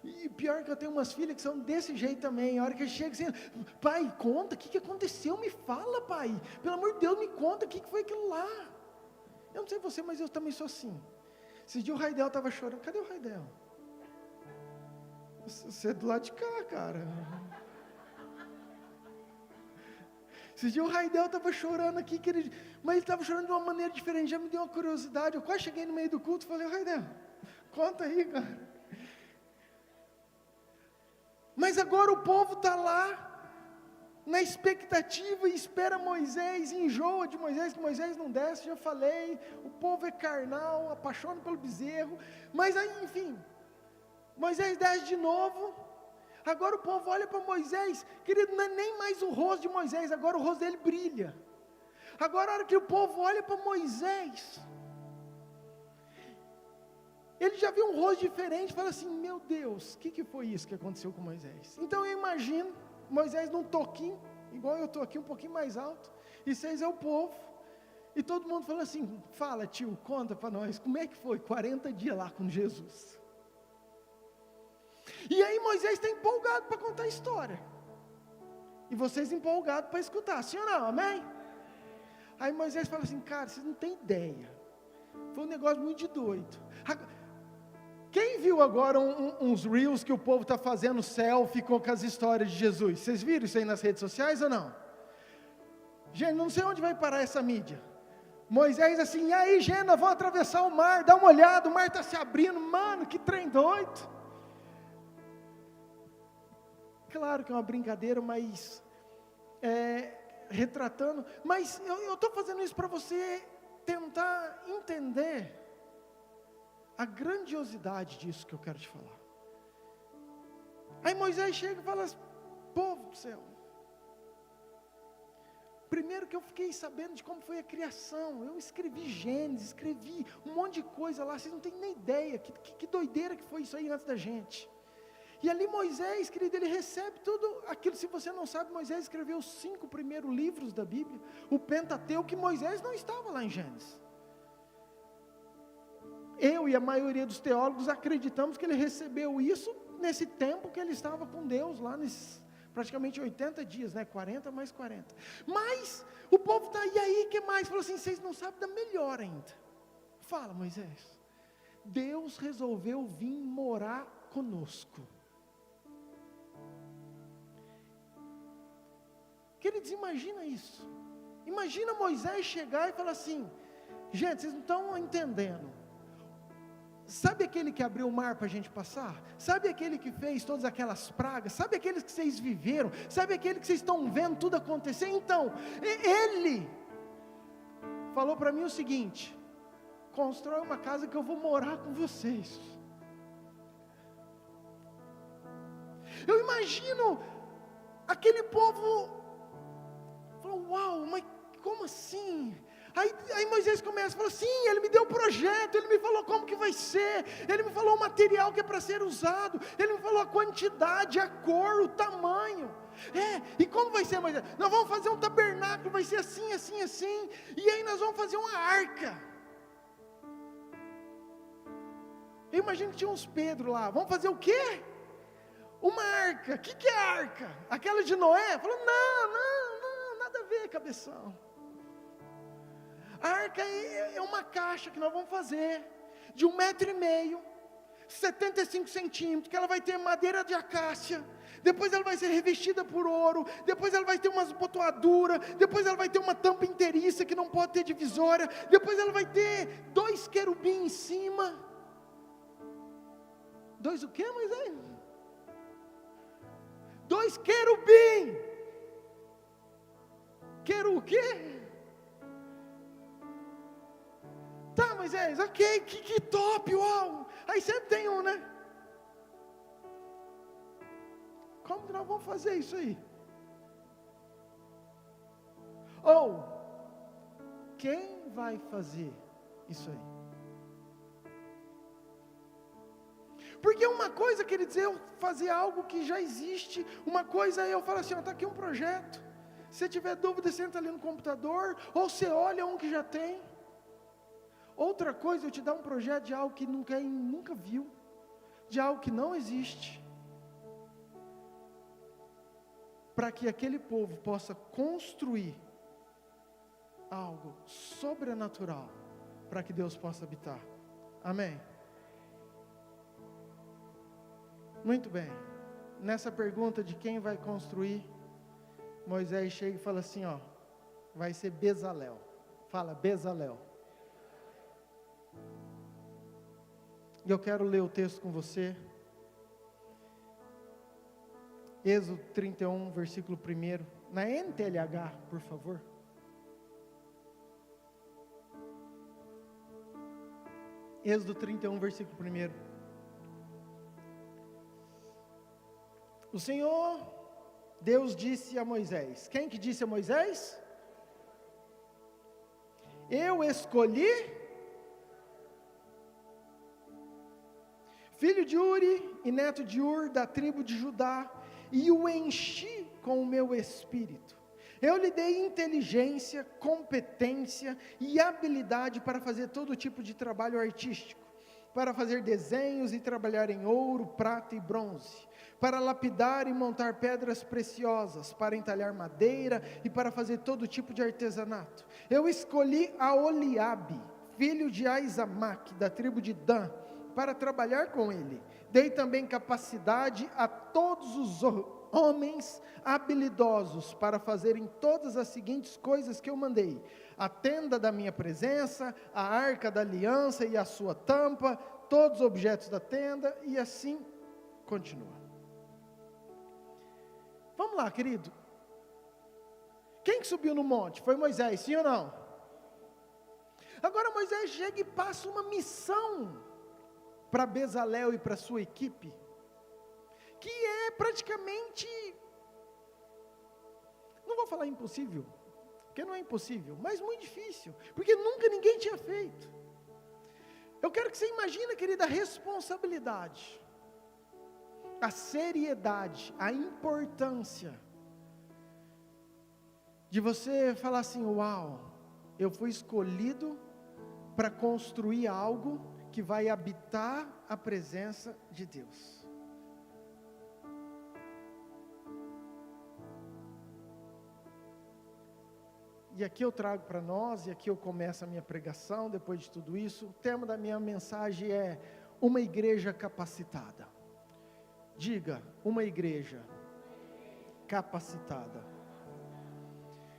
Speaker 2: E pior que eu tenho umas filhas que são desse jeito também. A hora que chega assim: pai, conta, o que aconteceu? Me fala, pai, pelo amor de Deus, me conta, o que foi aquilo lá? Eu não sei você, mas eu também sou assim. Esse dia o Raidel estava chorando. Cadê o Raidel? Você é do lado de cá, cara. Esse dia o Raidel estava chorando aqui, mas ele estava chorando de uma maneira diferente, já me deu uma curiosidade. Eu quase cheguei no meio do culto e falei, Raidel, conta aí, cara. Mas agora o povo está lá, na expectativa, e espera Moisés, e enjoa de Moisés, que Moisés não desce, já falei, o povo é carnal, apaixona pelo bezerro, mas aí, enfim, Moisés desce de novo, agora o povo olha para Moisés, querido, não é nem mais o rosto de Moisés, agora o rosto dele brilha, agora a hora que o povo olha para Moisés, ele já viu um rosto diferente, fala assim, meu Deus, o que foi isso que aconteceu com Moisés? Então eu imagino, Moisés num toquinho, igual eu estou aqui, um pouquinho mais alto, e vocês é o povo, e todo mundo fala assim, fala tio, conta para nós, como é que foi 40 dias lá com Jesus? E aí Moisés está empolgado para contar a história, e vocês empolgados para escutar, sim ou não, amém? Aí Moisés fala assim, cara, vocês não têm ideia, foi um negócio muito de doido. Quem viu agora uns reels que o povo está fazendo selfie com as histórias de Jesus? Vocês viram isso aí nas redes sociais ou não? Gente, não sei onde vai parar essa mídia. Moisés assim, e aí gente, nós vamos atravessar o mar, dá uma olhada, o mar está se abrindo, mano, que trem doido. Claro que é uma brincadeira, mas retratando, mas eu estou fazendo isso para você tentar entender a grandiosidade disso que eu quero te falar. Aí Moisés chega e fala, povo do céu, primeiro que eu fiquei sabendo de como foi a criação, eu escrevi Gênesis, escrevi um monte de coisa lá, vocês não têm nem ideia, que doideira que foi isso aí antes da gente. E ali Moisés, querido, ele recebe tudo aquilo, se você não sabe, Moisés escreveu os 5 primeiros livros da Bíblia, o Pentateuco, que Moisés não estava lá em Gênesis. Eu e a maioria dos teólogos acreditamos que ele recebeu isso nesse tempo que ele estava com Deus, lá nesses praticamente 80 dias, né? 40 mais 40. Mas o povo está, e aí, que mais? Falou assim, vocês não sabem da melhor ainda. Fala, Moisés. Deus resolveu vir morar conosco. Queridos, imagina isso. Imagina Moisés chegar e falar assim, gente, vocês não estão entendendo. Sabe aquele que abriu o mar para a gente passar? Sabe aquele que fez todas aquelas pragas? Sabe aqueles que vocês viveram? Sabe aquele que vocês estão vendo tudo acontecer? Então, ele falou para mim o seguinte, constrói uma casa que eu vou morar com vocês. Eu imagino aquele povo, falou, uau, mas como assim? Aí Moisés começa, falou, sim, ele me deu o projeto, ele me falou como que vai ser, ele me falou o material que é para ser usado, ele me falou a quantidade, a cor, o tamanho, e como vai ser, Moisés? Nós vamos fazer um tabernáculo, vai ser assim, assim, assim, e aí nós vamos fazer uma arca. Eu imagino que tinha uns Pedro lá, vamos fazer o quê? Uma arca. O que é arca? Aquela de Noé? Falou, não, nada a ver, cabeção. A arca é uma caixa que nós vamos fazer, de 1,5 metro, 75 centímetros, que ela vai ter madeira de acácia, depois ela vai ser revestida por ouro, depois ela vai ter umas botoaduras, depois ela vai ter uma tampa inteiriça que não pode ter divisória, depois ela vai ter 2 querubins em cima. 2 o quê, Moisés? 2 querubins. O quê? Tá, Moisés, ok, que top, uau. Aí sempre tem um, né? Como que nós vamos fazer isso aí? Ou, quem vai fazer isso aí? Porque uma coisa, quer dizer, eu fazer algo que já existe, uma coisa é eu falo assim, está aqui um projeto, se tiver dúvida, você entra ali no computador, ou você olha um que já tem. Outra coisa, eu te dar um projeto de algo que nunca viu, de algo que não existe, para que aquele povo possa construir algo sobrenatural, para que Deus possa habitar. Amém? Muito bem. Nessa pergunta de quem vai construir, Moisés chega e fala assim, ó, vai ser Bezalel. Fala, Bezalel. E eu quero ler o texto com você. Êxodo 31, versículo 1. Na NTLH, por favor. Êxodo 31, versículo 1. O Senhor, Deus disse a Moisés. Quem que disse a Moisés? Eu escolhi filho de Uri e neto de Ur, da tribo de Judá, e o enchi com o meu espírito. Eu lhe dei inteligência, competência e habilidade para fazer todo tipo de trabalho artístico, para fazer desenhos e trabalhar em ouro, prata e bronze, para lapidar e montar pedras preciosas, para entalhar madeira e para fazer todo tipo de artesanato. Eu escolhi Aholiabe, filho de Aizamaque, da tribo de Dan, para trabalhar com ele. Dei também capacidade a todos os homens habilidosos para fazerem todas as seguintes coisas que eu mandei: a tenda da minha presença, a arca da aliança e a sua tampa, todos os objetos da tenda, e assim continua. Vamos lá, querido. Quem que subiu no monte? Foi Moisés, sim ou não? Agora Moisés chega e passa uma missão para Bezalel e para sua equipe, que é praticamente, não vou falar impossível, porque não é impossível, mas muito difícil, porque nunca ninguém tinha feito. Eu quero que você imagine, querida, a responsabilidade, a seriedade, a importância de você falar assim: uau, eu fui escolhido para construir algo que vai habitar a presença de Deus. E aqui eu trago para nós, e aqui eu começo a minha pregação, depois de tudo isso, o tema da minha mensagem é uma igreja capacitada. Diga, uma igreja capacitada.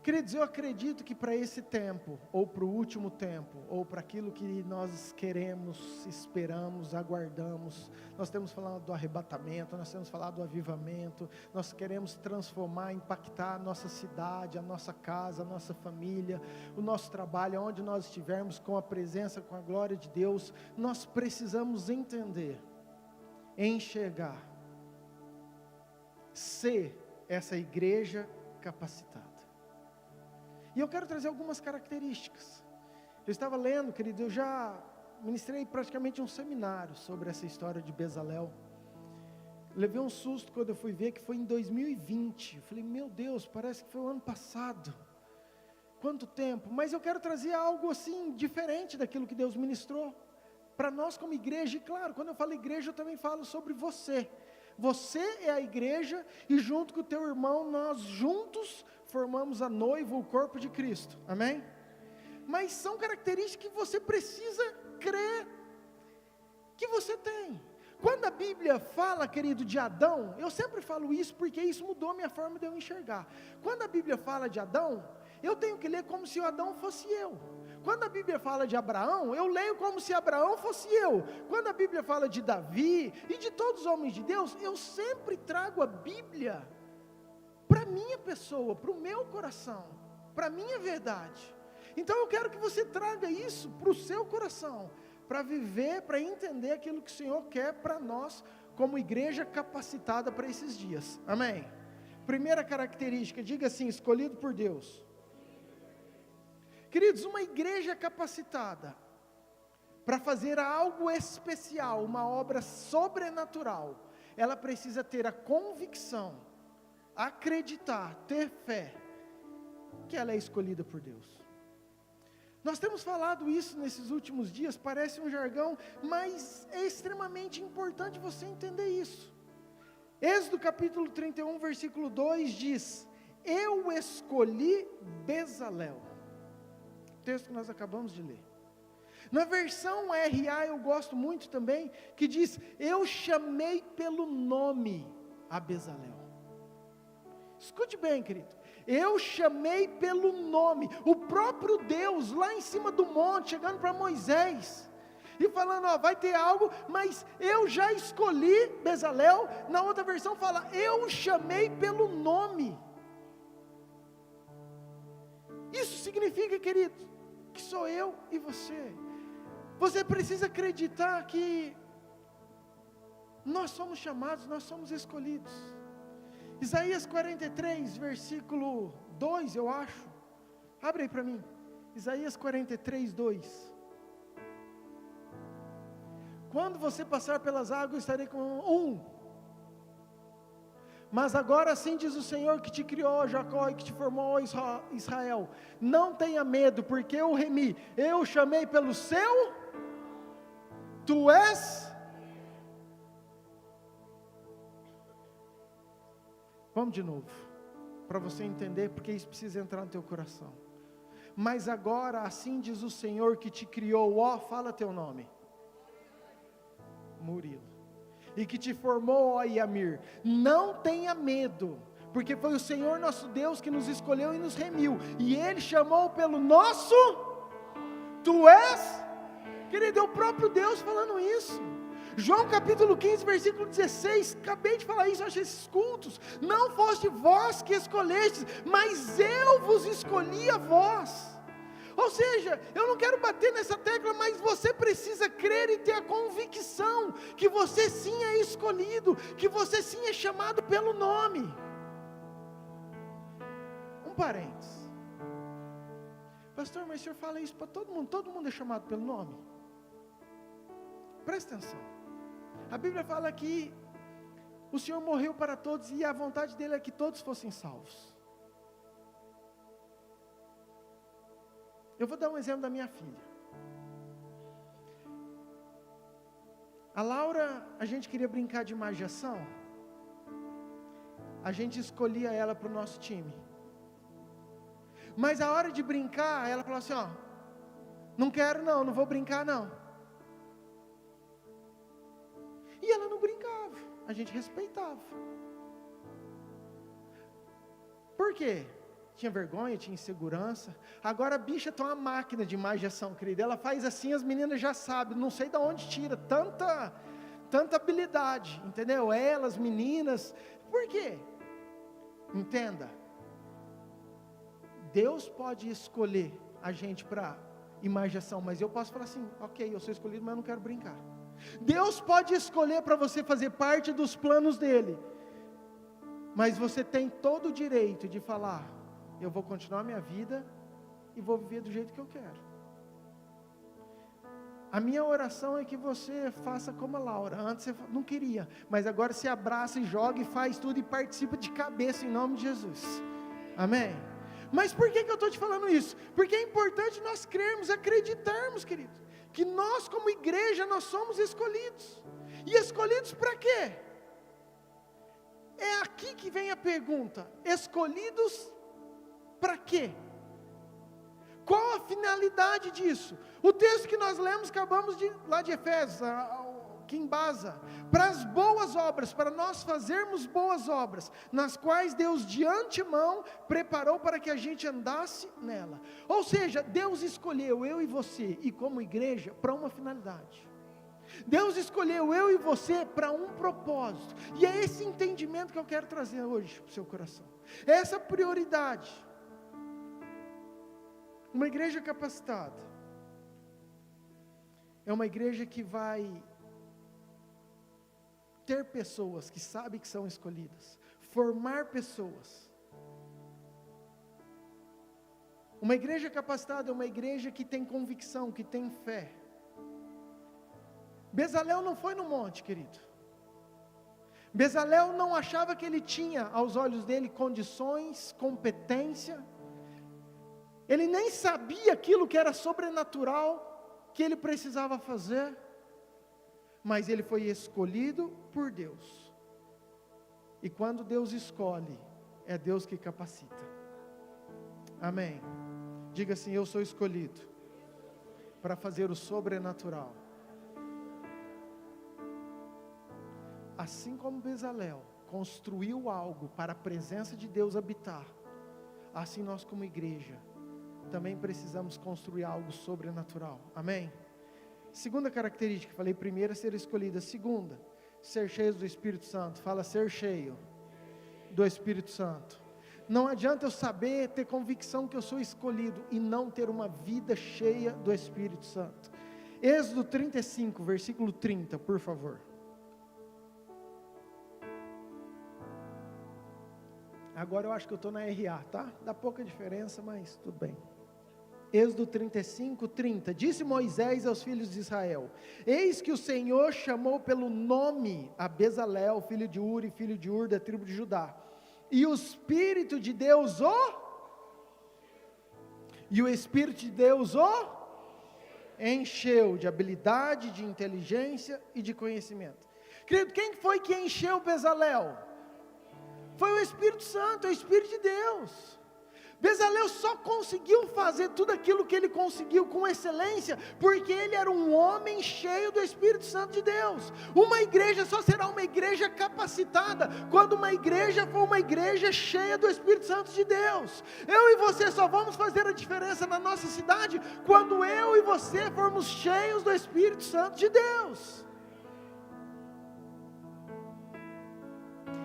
Speaker 2: Queridos, eu acredito que para esse tempo, ou para o último tempo, ou para aquilo que nós queremos, esperamos, aguardamos, nós temos falado do arrebatamento, nós temos falado do avivamento, nós queremos transformar, impactar a nossa cidade, a nossa casa, a nossa família, o nosso trabalho, onde nós estivermos, com a presença, com a glória de Deus. Nós precisamos entender, enxergar, ser essa igreja capacitada. E eu quero trazer algumas características. Eu estava lendo, querido, eu já ministrei praticamente um seminário sobre essa história de Bezalel. Levei um susto quando eu fui ver que foi em 2020. Eu falei, meu Deus, parece que foi o ano passado. Quanto tempo? Mas eu quero trazer algo assim, diferente daquilo que Deus ministrou para nós como igreja. E claro, quando eu falo igreja, eu também falo sobre você. Você é a igreja, e junto com o teu irmão, nós juntos formamos a noiva, o corpo de Cristo, amém? Mas são características que você precisa crer que você tem. Quando a Bíblia fala, querido, de Adão, eu sempre falo isso porque isso mudou a minha forma de eu enxergar. Quando a Bíblia fala de Adão, eu tenho que ler como se o Adão fosse eu. Quando a Bíblia fala de Abraão, eu leio como se Abraão fosse eu. Quando a Bíblia fala de Davi e de todos os homens de Deus, eu sempre trago a Bíblia para a minha pessoa, para o meu coração, para a minha verdade. Então eu quero que você traga isso para o seu coração, para viver, para entender aquilo que o Senhor quer para nós, como igreja capacitada para esses dias, amém? Primeira característica, diga assim: escolhido por Deus. Queridos, uma igreja capacitada para fazer algo especial, uma obra sobrenatural, ela precisa ter a convicção, acreditar, ter fé, que ela é escolhida por Deus. Nós temos falado isso nesses últimos dias, parece um jargão, mas é extremamente importante você entender isso. Êxodo capítulo 31, versículo 2 diz: eu escolhi Bezalel. Texto que nós acabamos de ler. Na versão RA eu gosto muito também, que diz: eu chamei pelo nome a Bezalel. Escute bem, querido, eu chamei pelo nome, o próprio Deus lá em cima do monte, chegando para Moisés, e falando: ó, vai ter algo, mas eu já escolhi Bezalel. Na outra versão fala: eu chamei pelo nome. Isso significa, querido, que sou eu e você. Você precisa acreditar que nós somos chamados, nós somos escolhidos. Isaías 43, versículo 2, eu acho. Abre aí para mim. Isaías 43, 2. Quando você passar pelas águas, estarei com Mas agora assim diz o Senhor que te criou, Jacó, e que te formou, Israel: não tenha medo, porque eu remi, eu chamei pelo seu, tu és. Vamos de novo, para você entender, porque isso precisa entrar no teu coração. Mas agora assim diz o Senhor que te criou, ó, fala teu nome, Murilo, e que te formou, ó Iamir, não tenha medo, porque foi o Senhor nosso Deus que nos escolheu e nos remiu, e Ele chamou pelo nosso, tu és, querido, é o próprio Deus falando isso. João capítulo 15, versículo 16, acabei de falar isso, eu achei esses cultos: não foste vós que escolhestes, mas eu vos escolhi a vós. Ou seja, eu não quero bater nessa tecla, mas você precisa crer e ter a convicção que você sim é escolhido, que você sim é chamado pelo nome. Um parênteses: pastor, mas o senhor fala isso para todo mundo é chamado pelo nome? Presta atenção, a Bíblia fala que o Senhor morreu para todos e a vontade dele é que todos fossem salvos. Eu vou dar um exemplo da minha filha. A Laura, a gente queria brincar de imaginação, a gente escolhia ela para o nosso time, mas a hora de brincar, ela falou assim: ó, não quero não vou brincar não. E ela não brincava, a gente respeitava. Por quê? Tinha vergonha, tinha insegurança. Agora a bicha tem uma máquina de imaginação, querida. Ela faz assim, as meninas já sabem, não sei de onde tira tanta habilidade, entendeu? Elas, meninas. Por quê? Entenda, Deus pode escolher a gente para imaginação, mas eu posso falar assim: ok, eu sou escolhido, mas eu não quero brincar. Deus pode escolher para você fazer parte dos planos dele, mas você tem todo o direito de falar: eu vou continuar minha vida e vou viver do jeito que eu quero. A minha oração é que você faça como a Laura. Antes você não queria, mas agora você abraça e joga e faz tudo e participa de cabeça em nome de Jesus. Amém? Mas por que eu estou te falando isso? Porque é importante nós crermos, acreditarmos, querido, que nós como igreja, nós somos escolhidos. E escolhidos para quê? É aqui que vem a pergunta: escolhidos para quê? Qual a finalidade disso? O texto que nós lemos, acabamos de, lá de Efésios, que embasa, para as boas obras, para nós fazermos boas obras, nas quais Deus de antemão preparou para que a gente andasse nela. Ou seja, Deus escolheu eu e você, e como igreja, para uma finalidade. Deus escolheu eu e você para um propósito, e é esse entendimento que eu quero trazer hoje para o seu coração, é essa prioridade. Uma igreja capacitada é uma igreja que vai ter pessoas que sabem que são escolhidas, formar pessoas. Uma igreja capacitada é uma igreja que tem convicção, que tem fé. Bezalel não foi no monte, querido. Bezalel não achava que ele tinha, aos olhos dele, condições, competência. Ele nem sabia aquilo que era sobrenatural, que ele precisava fazer. Mas ele foi escolhido por Deus. E quando Deus escolhe, é Deus que capacita. Amém. Diga assim: eu sou escolhido para fazer o sobrenatural. Assim como Bezalel construiu algo para a presença de Deus habitar, assim nós como igreja também precisamos construir algo sobrenatural. Amém? Segunda característica, falei primeira, ser escolhida. Segunda, ser cheios do Espírito Santo. Fala, ser cheio do Espírito Santo. Não adianta eu saber, ter convicção que eu sou escolhido e não ter uma vida cheia do Espírito Santo. Êxodo 35, versículo 30, por favor. Agora eu acho que eu estou na RA, tá? Dá pouca diferença, mas tudo bem. Êxodo 35, 30. Disse Moisés aos filhos de Israel: eis que o Senhor chamou pelo nome a Bezalel, filho de Uri, filho de Ur, da tribo de Judá. E o Espírito de Deus encheu de habilidade, de inteligência e de conhecimento. Querido, quem foi que encheu Bezalel? Foi o Espírito Santo, é o Espírito de Deus. Bezalel só conseguiu fazer tudo aquilo que ele conseguiu com excelência, porque ele era um homem cheio do Espírito Santo de Deus. Uma igreja só será uma igreja capacitada, quando uma igreja for uma igreja cheia do Espírito Santo de Deus. Eu e você só vamos fazer a diferença na nossa cidade, quando eu e você formos cheios do Espírito Santo de Deus.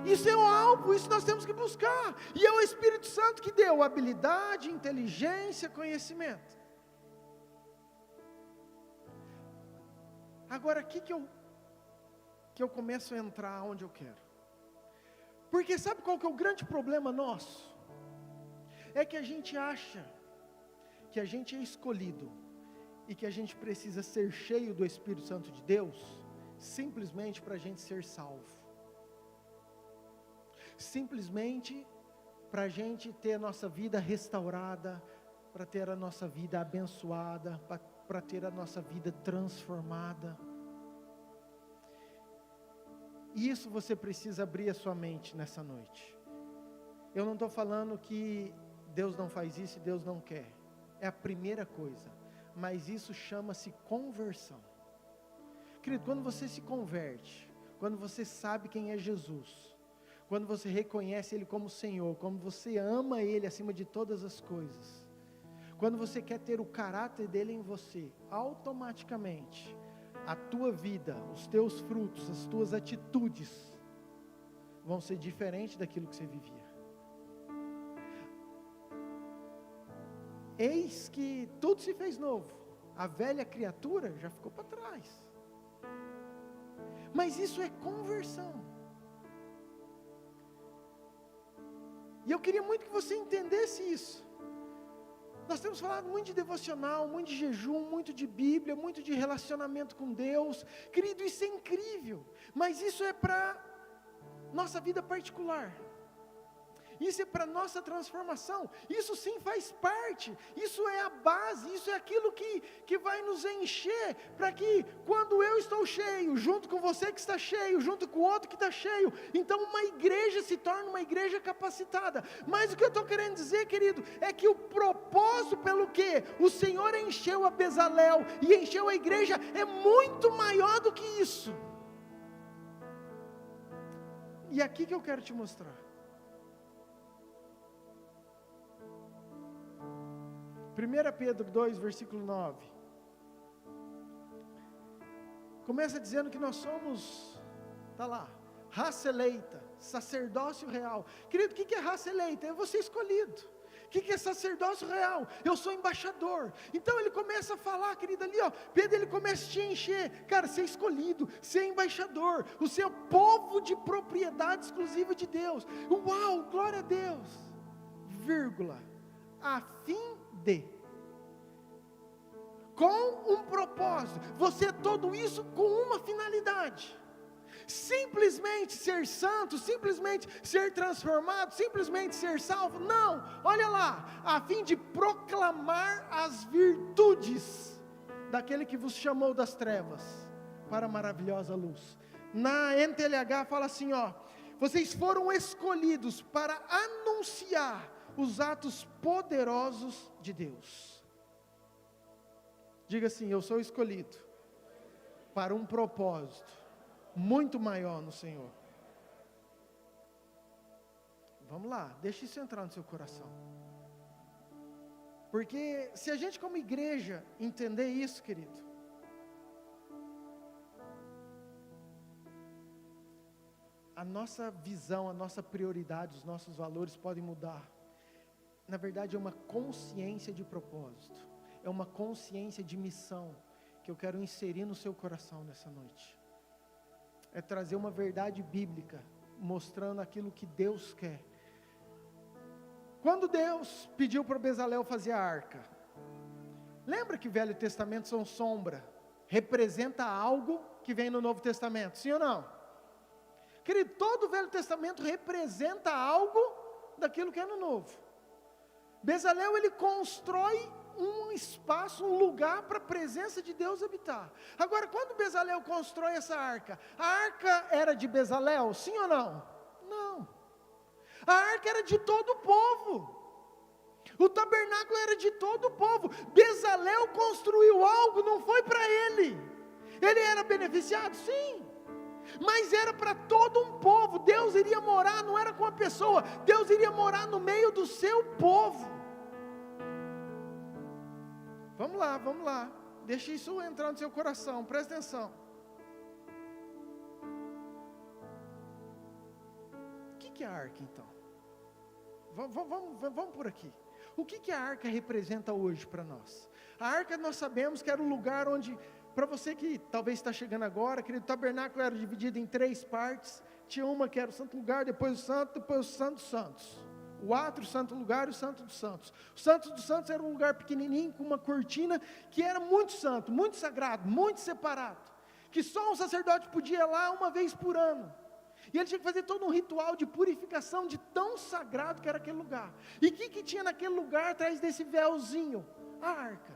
Speaker 2: Isso é o alvo, isso nós temos que buscar. E é o Espírito Santo que deu habilidade, inteligência, conhecimento. Agora aqui que eu começo a entrar onde eu quero. Porque sabe qual que é o grande problema nosso? É que a gente acha que a gente é escolhido e que a gente precisa ser cheio do Espírito Santo de Deus simplesmente para a gente ser salvo. Simplesmente para a gente ter a nossa vida restaurada, para ter a nossa vida abençoada, para ter a nossa vida transformada. E isso você precisa abrir a sua mente nessa noite. Eu não estou falando que Deus não faz isso e Deus não quer. É a primeira coisa. Mas isso chama-se conversão. Querido, quando você se converte, quando você sabe quem é Jesus, quando você reconhece Ele como Senhor, quando você ama Ele acima de todas as coisas, quando você quer ter o caráter dEle em você, automaticamente, a tua vida, os teus frutos, as tuas atitudes, vão ser diferentes daquilo que você vivia. Eis que tudo se fez novo, a velha criatura já ficou para trás. Mas isso é conversão. E eu queria muito que você entendesse isso. Nós temos falado muito de devocional, muito de jejum, muito de Bíblia, muito de relacionamento com Deus. Querido, isso é incrível. Mas isso é para nossa vida particular. Isso é para nossa transformação. Isso sim faz parte. Isso é a base. Isso é aquilo que vai nos encher. Para que quando eu estou cheio, junto com você que está cheio, junto com o outro que está cheio, então uma igreja se torna uma igreja capacitada. Mas o que eu estou querendo dizer, querido, é que o propósito pelo que o Senhor encheu a Bezalel e encheu a igreja é muito maior do que isso. E aqui que eu quero te mostrar. 1 Pedro 2, versículo 9. Começa dizendo que nós somos, está lá, raça eleita, sacerdócio real. Querido, o que é raça eleita? É você escolhido. O que é sacerdócio real? Eu sou embaixador. Então ele começa a falar, querido, ali ó, Pedro ele começa a te encher. Cara, você é escolhido, você é embaixador. O seu povo de propriedade exclusiva de Deus. Uau, glória a Deus. Vírgula. A fim de, com um propósito, você tudo isso com uma finalidade, simplesmente ser santo, simplesmente ser transformado, simplesmente ser salvo, não, olha lá, a fim de proclamar as virtudes daquele que vos chamou das trevas para a maravilhosa luz. Na NTLH fala assim ó, vocês foram escolhidos para anunciar os atos poderosos de Deus. Diga assim: eu sou escolhido para um propósito muito maior no Senhor. Vamos lá, deixa isso entrar no seu coração. Porque se a gente como igreja entender isso, querido, a nossa visão, a nossa prioridade, os nossos valores podem mudar. Na verdade é uma consciência de propósito, é uma consciência de missão que eu quero inserir no seu coração nessa noite. É trazer uma verdade bíblica, mostrando aquilo que Deus quer. Quando Deus pediu para Bezalel fazer a arca, lembra que o Velho Testamento são sombra, representa algo que vem no Novo Testamento, sim ou não? Querido, todo o Velho Testamento representa algo daquilo que é no Novo. Bezalel, ele constrói um espaço, um lugar para a presença de Deus habitar. Agora, quando Bezalel constrói essa arca, a arca era de Bezalel, sim ou não? Não. A arca era de todo o povo. O tabernáculo era de todo o povo. Bezalel construiu algo, não foi para ele. Ele era beneficiado? Sim. Mas era para todo um povo. Deus iria morar, não era com a pessoa, Deus iria morar no meio do seu povo. Vamos lá, deixa isso entrar no seu coração, presta atenção. O que é a arca então? Vamos por aqui. O que a arca representa hoje para nós? A arca, nós sabemos que era um lugar onde, para você que talvez está chegando agora, querido, o tabernáculo era dividido em 3 partes. Tinha uma que era o santo lugar, depois o santo, depois o santo dos santos. O átrio, o santo lugar e o santo dos santos. O santo dos santos era um lugar pequenininho, com uma cortina, que era muito santo, muito sagrado, muito separado. Que só um sacerdote podia ir lá uma vez por ano. E ele tinha que fazer todo um ritual de purificação, de tão sagrado que era aquele lugar. E o que tinha naquele lugar, atrás desse véuzinho? A arca.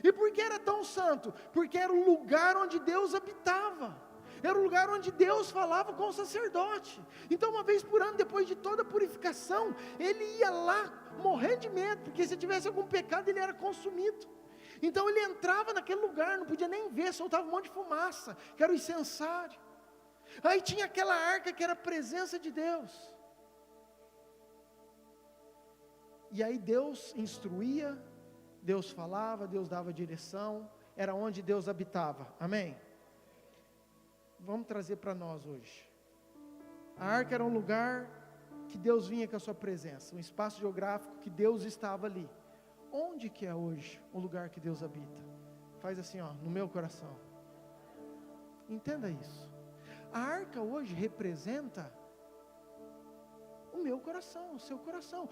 Speaker 2: E por que era tão santo? Porque era o lugar onde Deus habitava. Era o lugar onde Deus falava com o sacerdote. Então uma vez por ano, depois de toda a purificação, ele ia lá morrendo de medo, porque se tivesse algum pecado ele era consumido. Então ele entrava naquele lugar, não podia nem ver, soltava um monte de fumaça, que era o incensário. Aí tinha aquela arca que era a presença de Deus. E aí Deus instruía, Deus falava, Deus dava direção, era onde Deus habitava, amém? Vamos trazer para nós hoje. A arca era um lugar que Deus vinha com a sua presença, um espaço geográfico que Deus estava ali. Onde que é hoje o lugar que Deus habita? Faz assim, ó, no meu coração. Entenda isso. A arca hoje representa o meu coração, o seu coração.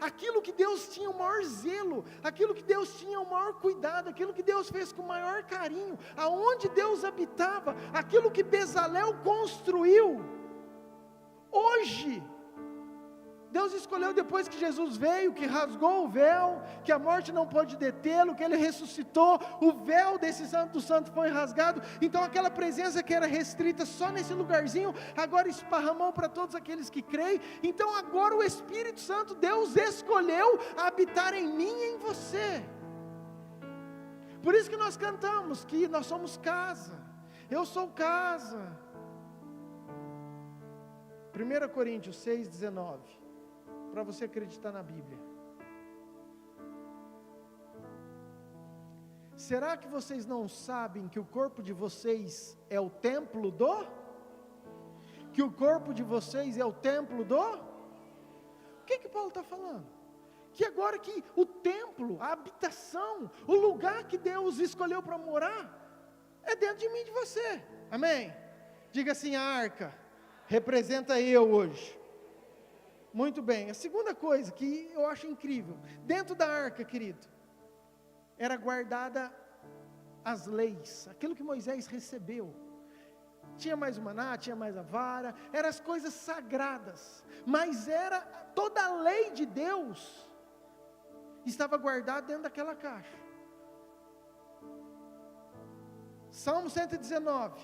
Speaker 2: Aquilo que Deus tinha o maior zelo, aquilo que Deus tinha o maior cuidado, aquilo que Deus fez com o maior carinho, aonde Deus habitava, aquilo que Bezalel construiu. Hoje, Deus escolheu, depois que Jesus veio, que rasgou o véu, que a morte não pôde detê-lo, que ele ressuscitou, o véu desse santo do santo foi rasgado. Então aquela presença que era restrita só nesse lugarzinho, agora esparramou para todos aqueles que creem. Então agora o Espírito Santo, Deus escolheu habitar em mim e em você. Por isso que nós cantamos que nós somos casa, eu sou casa. 1 Coríntios 6,19, para você acreditar na Bíblia. Será que vocês não sabem que o corpo de vocês é o templo do? Que o corpo de vocês é o templo do? O que Paulo está falando? Que agora que o templo, a habitação, o lugar que Deus escolheu para morar, é dentro de mim e de você, amém? Diga assim, a arca representa eu hoje. Muito bem, a segunda coisa que eu acho incrível, dentro da arca, querido, era guardada as leis, aquilo que Moisés recebeu. Tinha mais o maná, tinha mais a vara, eram as coisas sagradas, mas era toda a lei de Deus, estava guardada dentro daquela caixa. Salmo 119,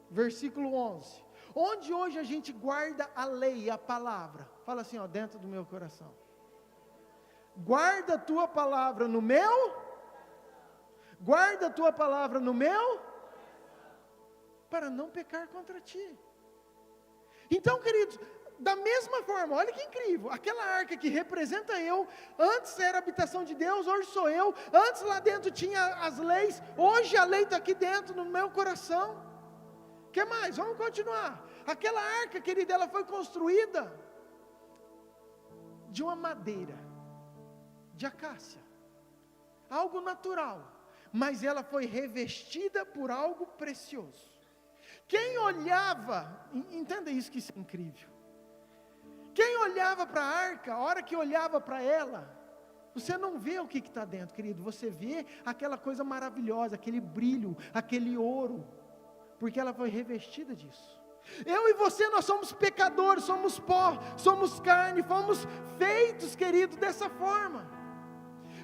Speaker 2: versículo 11, onde hoje a gente guarda a lei, a palavra, fala assim, ó, dentro do meu coração. Guarda a tua palavra no meu, guarda a tua palavra no meu, para não pecar contra ti. Então, queridos, da mesma forma, olha que incrível, aquela arca que representa eu, antes era a habitação de Deus, hoje sou eu, antes lá dentro tinha as leis, hoje a lei está aqui dentro no meu coração. O que mais? Vamos continuar. Aquela arca, querida, ela foi construída de uma madeira, de acácia, algo natural, mas ela foi revestida por algo precioso. Quem olhava, entenda isso, que isso é incrível. Quem olhava para a arca, a hora que olhava para ela, você não vê o que está dentro, querido, você vê aquela coisa maravilhosa, aquele brilho, aquele ouro, porque ela foi revestida disso. Eu e você, nós somos pecadores, somos pó, somos carne, fomos feitos, querido, dessa forma.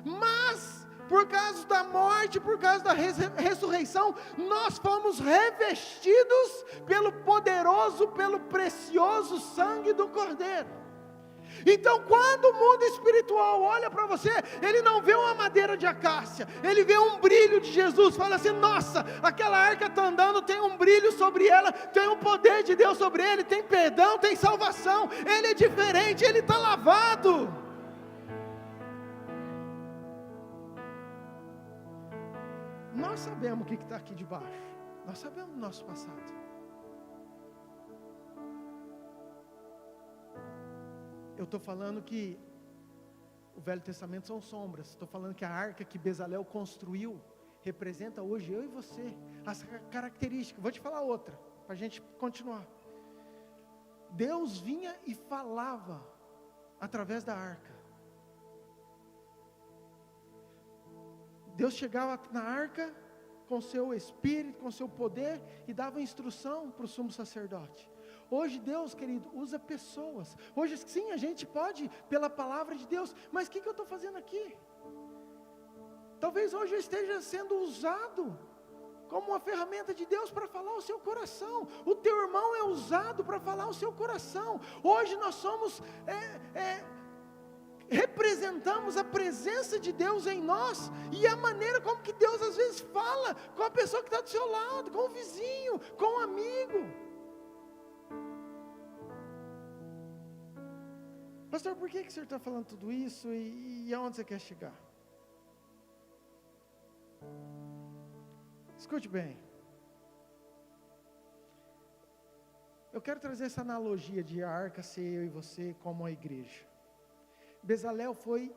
Speaker 2: Mas, por causa da morte, por causa da ressurreição, nós fomos revestidos pelo poderoso, pelo precioso sangue do Cordeiro. Então, quando o mundo espiritual olha para você, ele não vê uma madeira de acácia, ele vê um brilho de Jesus, fala assim, nossa, aquela arca está andando, tem um brilho sobre ela, tem um poder de Deus sobre ele, tem perdão, tem salvação, ele é diferente, ele está lavado. Nós sabemos o que está aqui debaixo, nós sabemos do nosso passado. Eu estou falando que o Velho Testamento são sombras, estou falando que a arca que Bezalel construiu, representa hoje eu e você, as características. Vou te falar outra, para a gente continuar. Deus vinha e falava, através da arca. Deus chegava na arca, com seu espírito, com seu poder, e dava instrução para o sumo sacerdote. Hoje Deus, querido, usa pessoas. Hoje sim, a gente pode, pela palavra de Deus, mas o que eu estou fazendo aqui? Talvez hoje eu esteja sendo usado como uma ferramenta de Deus para falar o seu coração. O teu irmão é usado para falar o seu coração. Hoje nós somos, representamos a presença de Deus em nós, e a maneira como que Deus às vezes fala com a pessoa que está do seu lado, com o vizinho, com o amigo. Pastor, por que o senhor está falando tudo isso e aonde você quer chegar? Escute bem. Eu quero trazer essa analogia de a arca ser eu e você como a igreja. Bezalel foi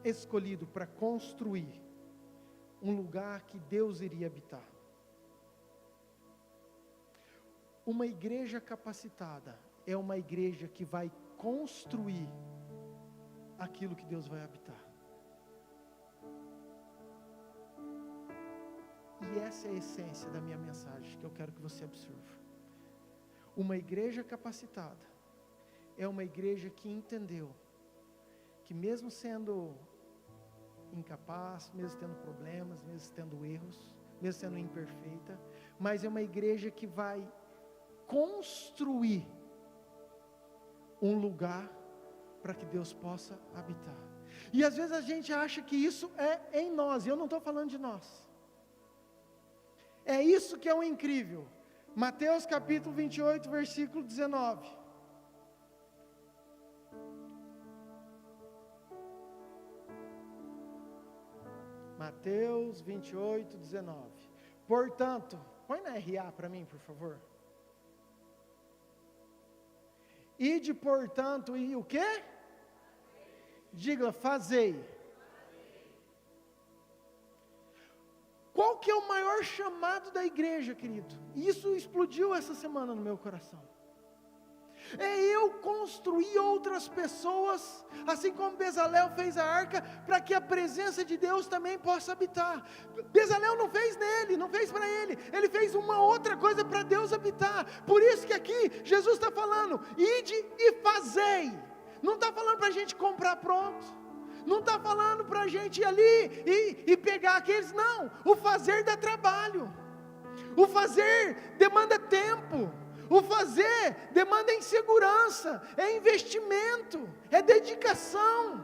Speaker 2: escolhido para construir um lugar que Deus iria habitar. Uma igreja capacitada é uma igreja que vai construir aquilo que Deus vai habitar. E essa é a essência da minha mensagem que eu quero que você absorva. Uma igreja capacitada é uma igreja que entendeu que mesmo sendo incapaz, mesmo tendo problemas, mesmo tendo erros, mesmo sendo imperfeita, mas é uma igreja que vai construir um lugar para que Deus possa habitar. E às vezes a gente acha que isso é em nós, e eu não estou falando de nós. É isso que é o incrível. Mateus capítulo 28, versículo 19. Mateus 28, 19. Portanto, põe na RA para mim, por favor. Ide, portanto, e o quê? Diga, fazei. Qual que é o maior chamado da igreja, querido? Isso explodiu essa semana no meu coração. É eu construir outras pessoas, assim como Bezalel fez a arca, para que a presença de Deus também possa habitar. Bezalel não fez nele, não fez para ele, ele fez uma outra coisa para Deus habitar. Por isso que aqui Jesus está falando, ide e fazei. Não está falando para a gente comprar pronto, não está falando para a gente ir ali e pegar aqueles, não. O fazer dá trabalho, o fazer demanda tempo. O fazer demanda insegurança, é investimento, é dedicação.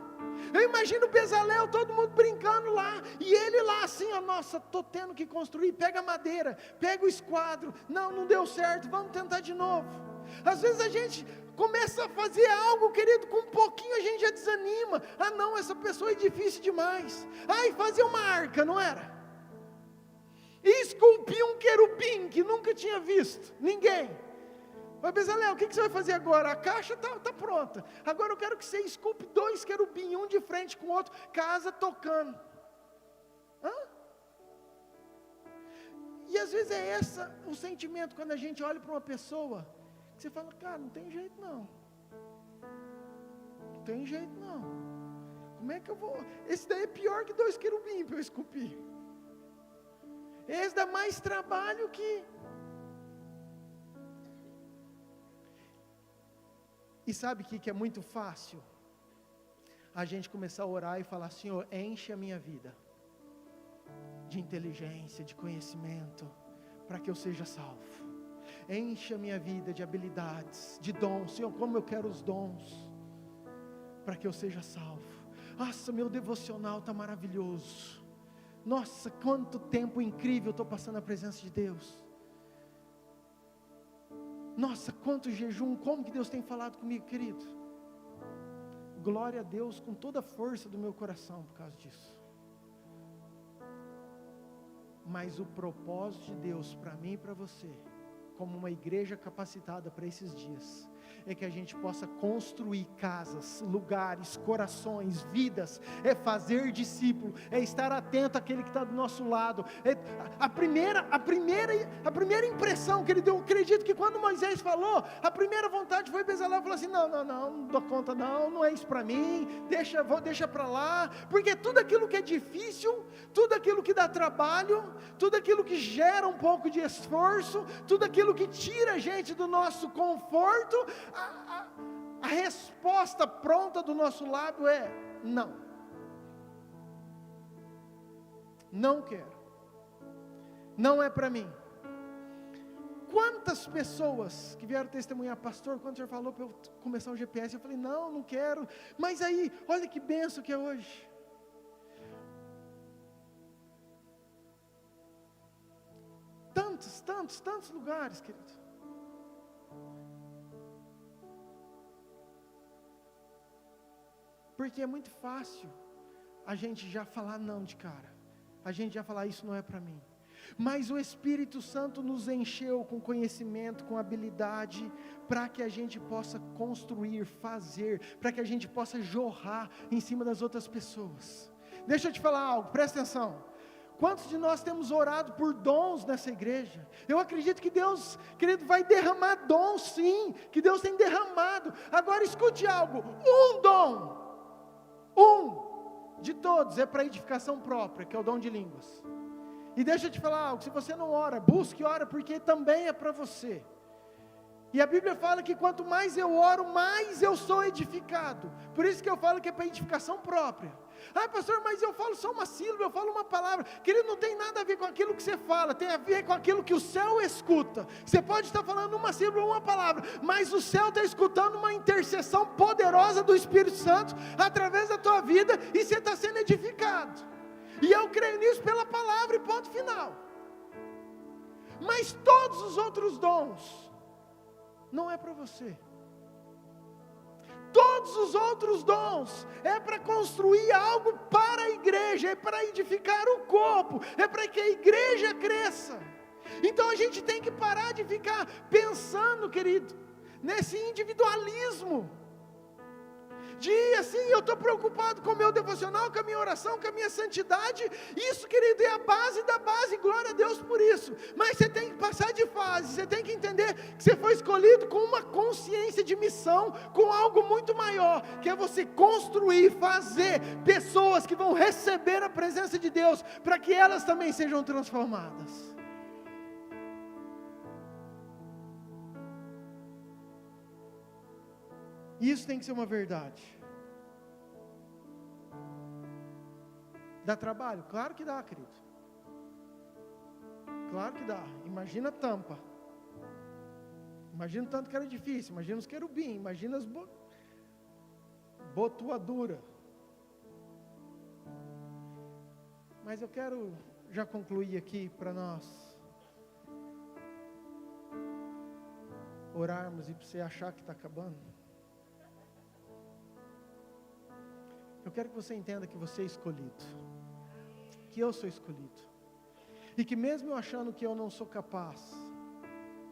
Speaker 2: Eu imagino Bezalel, todo mundo brincando lá, e ele lá assim, ó, nossa, estou tendo que construir, pega a madeira, pega o esquadro, não deu certo, vamos tentar de novo. Às vezes a gente começa a fazer algo, querido, com um pouquinho a gente já desanima. Ah não, essa pessoa é difícil demais. Ai, fazer uma arca, não era? E esculpir um querubim que nunca tinha visto, ninguém. Mas Bezalel, o que você vai fazer agora? A caixa está pronta. Agora eu quero que você esculpe 2 querubins, um de frente com o outro, casa tocando. Hã? E às vezes é esse o sentimento quando a gente olha para uma pessoa, que você fala, cara, não tem jeito não. Não tem jeito não. Como é que eu vou? Esse daí é pior que 2 querubins para eu esculpir. Esse dá mais trabalho que... E sabe o que é muito fácil? A gente começar a orar e falar, Senhor, enche a minha vida de inteligência, de conhecimento, para que eu seja salvo. Enche a minha vida de habilidades, de dons. Senhor, como eu quero os dons, para que eu seja salvo. Nossa, meu devocional está maravilhoso. Nossa, quanto tempo incrível eu estou passando na presença de Deus. Nossa, quanto jejum, como que Deus tem falado comigo, querido. Glória a Deus com toda a força do meu coração por causa disso. Mas o propósito de Deus para mim e para você, como uma igreja capacitada para esses dias, é que a gente possa construir casas, lugares, corações, vidas, é fazer discípulo, é estar atento àquele que está do nosso lado. A primeira impressão que ele deu, eu acredito que quando Moisés falou, a primeira vontade foi Bezalel, falou assim, não dou conta não é isso para mim, deixa para lá, porque tudo aquilo que é difícil, tudo aquilo que dá trabalho, tudo aquilo que gera um pouco de esforço, tudo aquilo que tira a gente do nosso conforto, a resposta pronta do nosso lado é não. Não quero. Não é para mim. Quantas pessoas que vieram testemunhar, pastor, quando o senhor falou para eu começar o GPS, eu falei, não quero. Mas aí, olha que benção que é hoje. Tantos lugares, querido. Porque é muito fácil a gente já falar não de cara. A gente já falar, isso não é para mim. Mas o Espírito Santo nos encheu com conhecimento, com habilidade, para que a gente possa construir, fazer, para que a gente possa jorrar em cima das outras pessoas. Deixa eu te falar algo, presta atenção. Quantos de nós temos orado por dons nessa igreja? Eu acredito que Deus, querido, vai derramar dons sim, que Deus tem derramado. Agora escute algo, um dom, de todos, é para edificação própria, que é o dom de línguas. E deixa eu te falar algo, se você não ora, busque, ora, porque também é para você. E a Bíblia fala que quanto mais eu oro, mais eu sou edificado. Por isso que eu falo que é para edificação própria. Ah, pastor, mas eu falo só uma sílaba, eu falo uma palavra. Querido, não tem nada a ver com aquilo que você fala, tem a ver com aquilo que o céu escuta. Você pode estar falando uma sílaba, uma palavra, mas o céu está escutando uma intercessão poderosa do Espírito Santo através da tua vida e você está sendo edificado. E eu creio nisso pela palavra e ponto final. Mas todos os outros dons não é para você. Todos os outros dons é para construir algo para a igreja, é para edificar o corpo, é para que a igreja cresça. Então a gente tem que parar de ficar pensando, querido, nesse individualismo. De assim, eu estou preocupado com o meu devocional, com a minha oração, com a minha santidade. Isso, querido, é a base da base, glória a Deus por isso. Mas você tem que passar de fase, você tem que entender que você foi escolhido com uma consciência de missão, com algo muito maior, que é você construir, fazer pessoas que vão receber a presença de Deus, para que elas também sejam transformadas. Isso tem que ser uma verdade. Dá trabalho? Claro que dá, querido. Claro que dá. Imagina a tampa. Imagina o tanto que era difícil. Imagina os querubins. Imagina as botuaduras. Mas eu quero já concluir aqui para nós orarmos e para você achar que está acabando. Eu quero que você entenda que você é escolhido, que eu sou escolhido, e que mesmo eu achando que eu não sou capaz,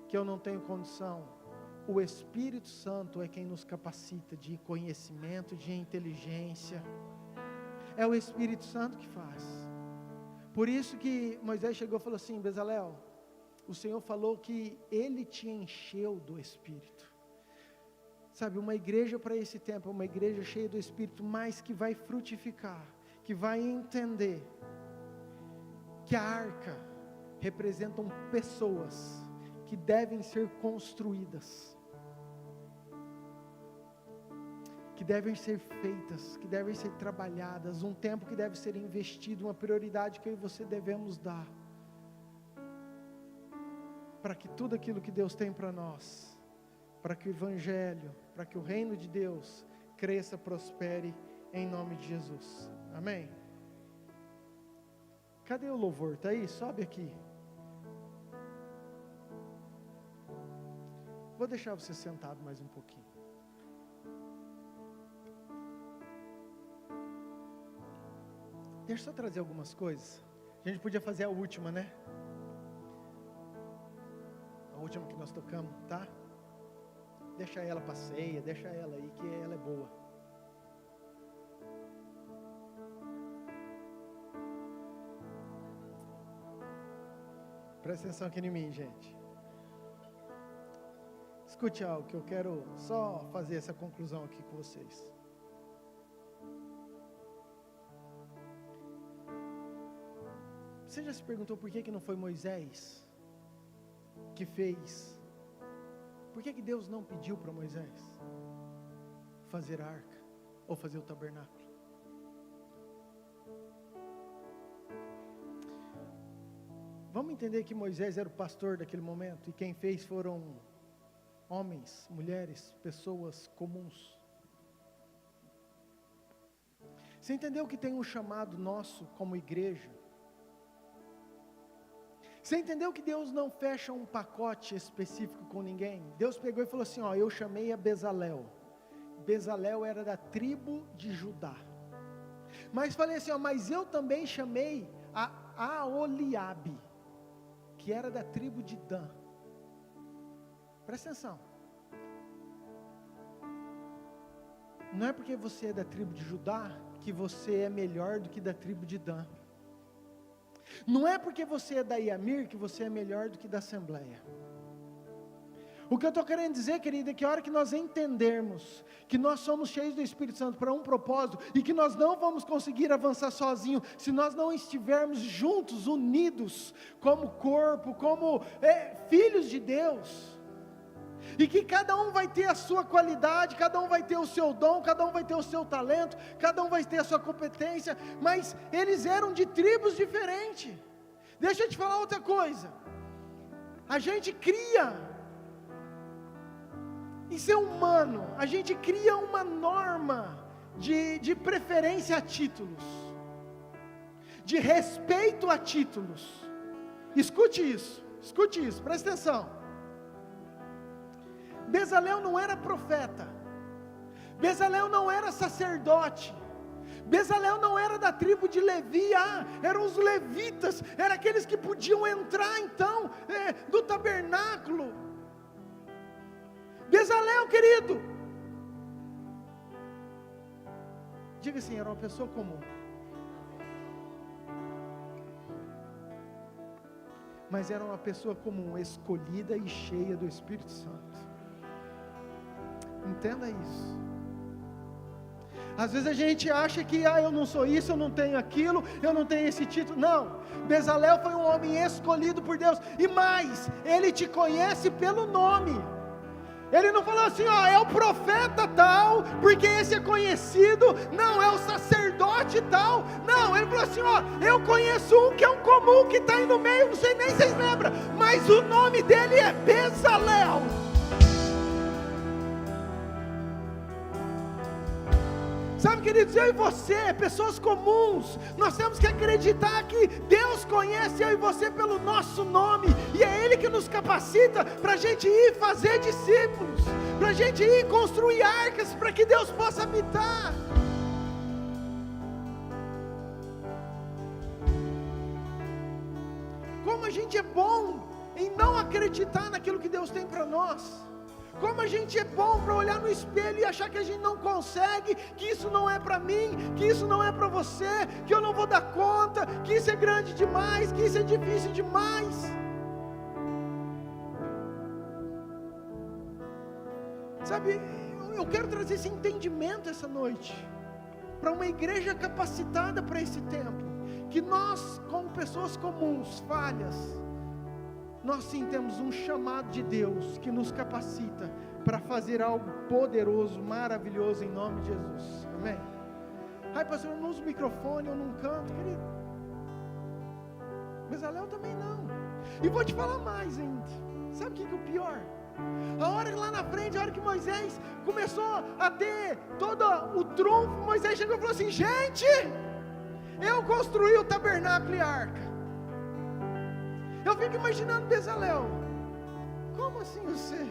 Speaker 2: que eu não tenho condição, o Espírito Santo é quem nos capacita de conhecimento, de inteligência, é o Espírito Santo que faz. Por isso que Moisés chegou e falou assim: Bezalel, o Senhor falou que Ele te encheu do Espírito. Sabe, uma igreja para esse tempo, uma igreja cheia do Espírito, mas que vai frutificar, que vai entender que a arca representam pessoas que devem ser construídas, que devem ser feitas, que devem ser trabalhadas, um tempo que deve ser investido, uma prioridade que eu e você devemos dar, para que tudo aquilo que Deus tem para nós, para que o Evangelho, para que o reino de Deus cresça, prospere, em nome de Jesus, amém? Cadê o louvor? Está aí? Sobe aqui. Vou deixar você sentado mais um pouquinho. Deixa eu só trazer algumas coisas. A gente podia fazer a última, né? A última que nós tocamos, tá? Deixa ela para ceia, deixa ela aí, que ela é boa. Presta atenção aqui em mim, gente. Escute algo que eu quero só fazer essa conclusão aqui com vocês. Você já se perguntou por que não foi Moisés que fez? Por que Deus não pediu para Moisés fazer a arca ou fazer o tabernáculo? Vamos entender que Moisés era o pastor daquele momento e quem fez foram homens, mulheres, pessoas comuns. Você entendeu que tem um chamado nosso como igreja? Você entendeu que Deus não fecha um pacote específico com ninguém? Deus pegou e falou assim, ó, eu chamei a Bezalel. Bezalel era da tribo de Judá. Mas falei assim, ó, mas eu também chamei a Aholiabe, que era da tribo de Dan. Presta atenção. Não é porque você é da tribo de Judá que você é melhor do que da tribo de Dan. Não é porque você é da Iamir que você é melhor do que da Assembleia. O que eu estou querendo dizer, querida, é que a hora que nós entendermos que nós somos cheios do Espírito Santo para um propósito e que nós não vamos conseguir avançar sozinhos se nós não estivermos juntos, unidos, como corpo, como filhos de Deus, e que cada um vai ter a sua qualidade, cada um vai ter o seu dom, cada um vai ter o seu talento, cada um vai ter a sua competência, mas eles eram de tribos diferentes. Deixa eu te falar outra coisa, a gente cria, isso é humano, a gente cria uma norma de preferência a títulos, de respeito a títulos. Escute isso, presta atenção. Bezalel não era profeta, Bezalel não era sacerdote, Bezalel não era da tribo de Levi, eram os levitas, eram aqueles que podiam entrar então do tabernáculo. Bezalel, querido, diga assim, era uma pessoa comum, mas era uma pessoa comum, escolhida e cheia do Espírito Santo. Entenda isso. Às vezes a gente acha que eu não sou isso, eu não tenho aquilo, eu não tenho esse título. Não, Bezalel foi um homem escolhido por Deus, e mais, ele te conhece pelo nome. Ele não falou assim, ó, é o profeta tal, porque esse é conhecido. Não, é o sacerdote tal. Não, ele falou assim, ó, eu conheço um que é um comum, que está aí no meio, não sei nem se vocês lembram, mas o nome dele é Bezalel. Sabe, queridos, eu e você, pessoas comuns, nós temos que acreditar que Deus conhece eu e você pelo nosso nome, e é Ele que nos capacita para a gente ir fazer discípulos, para a gente ir construir arcas, para que Deus possa habitar. Como a gente é bom em não acreditar naquilo que Deus tem para nós. Como a gente é bom para olhar no espelho e achar que a gente não consegue, que isso não é para mim, que isso não é para você, que eu não vou dar conta, que isso é grande demais, que isso é difícil demais. Sabe, eu quero trazer esse entendimento essa noite, para uma igreja capacitada para esse tempo, que nós, como pessoas comuns, falhas, nós sim temos um chamado de Deus que nos capacita para fazer algo poderoso, maravilhoso em nome de Jesus, amém? Ai, pastor, eu não uso microfone, eu não canto, querido. Bezalel também não. E vou te falar mais ainda. Sabe o que é o pior? A hora lá na frente, a hora que Moisés começou a ter todo o trunfo, Moisés chegou e falou assim: gente, eu construí o tabernáculo e a arca. Eu fico imaginando Bezalel, como assim você?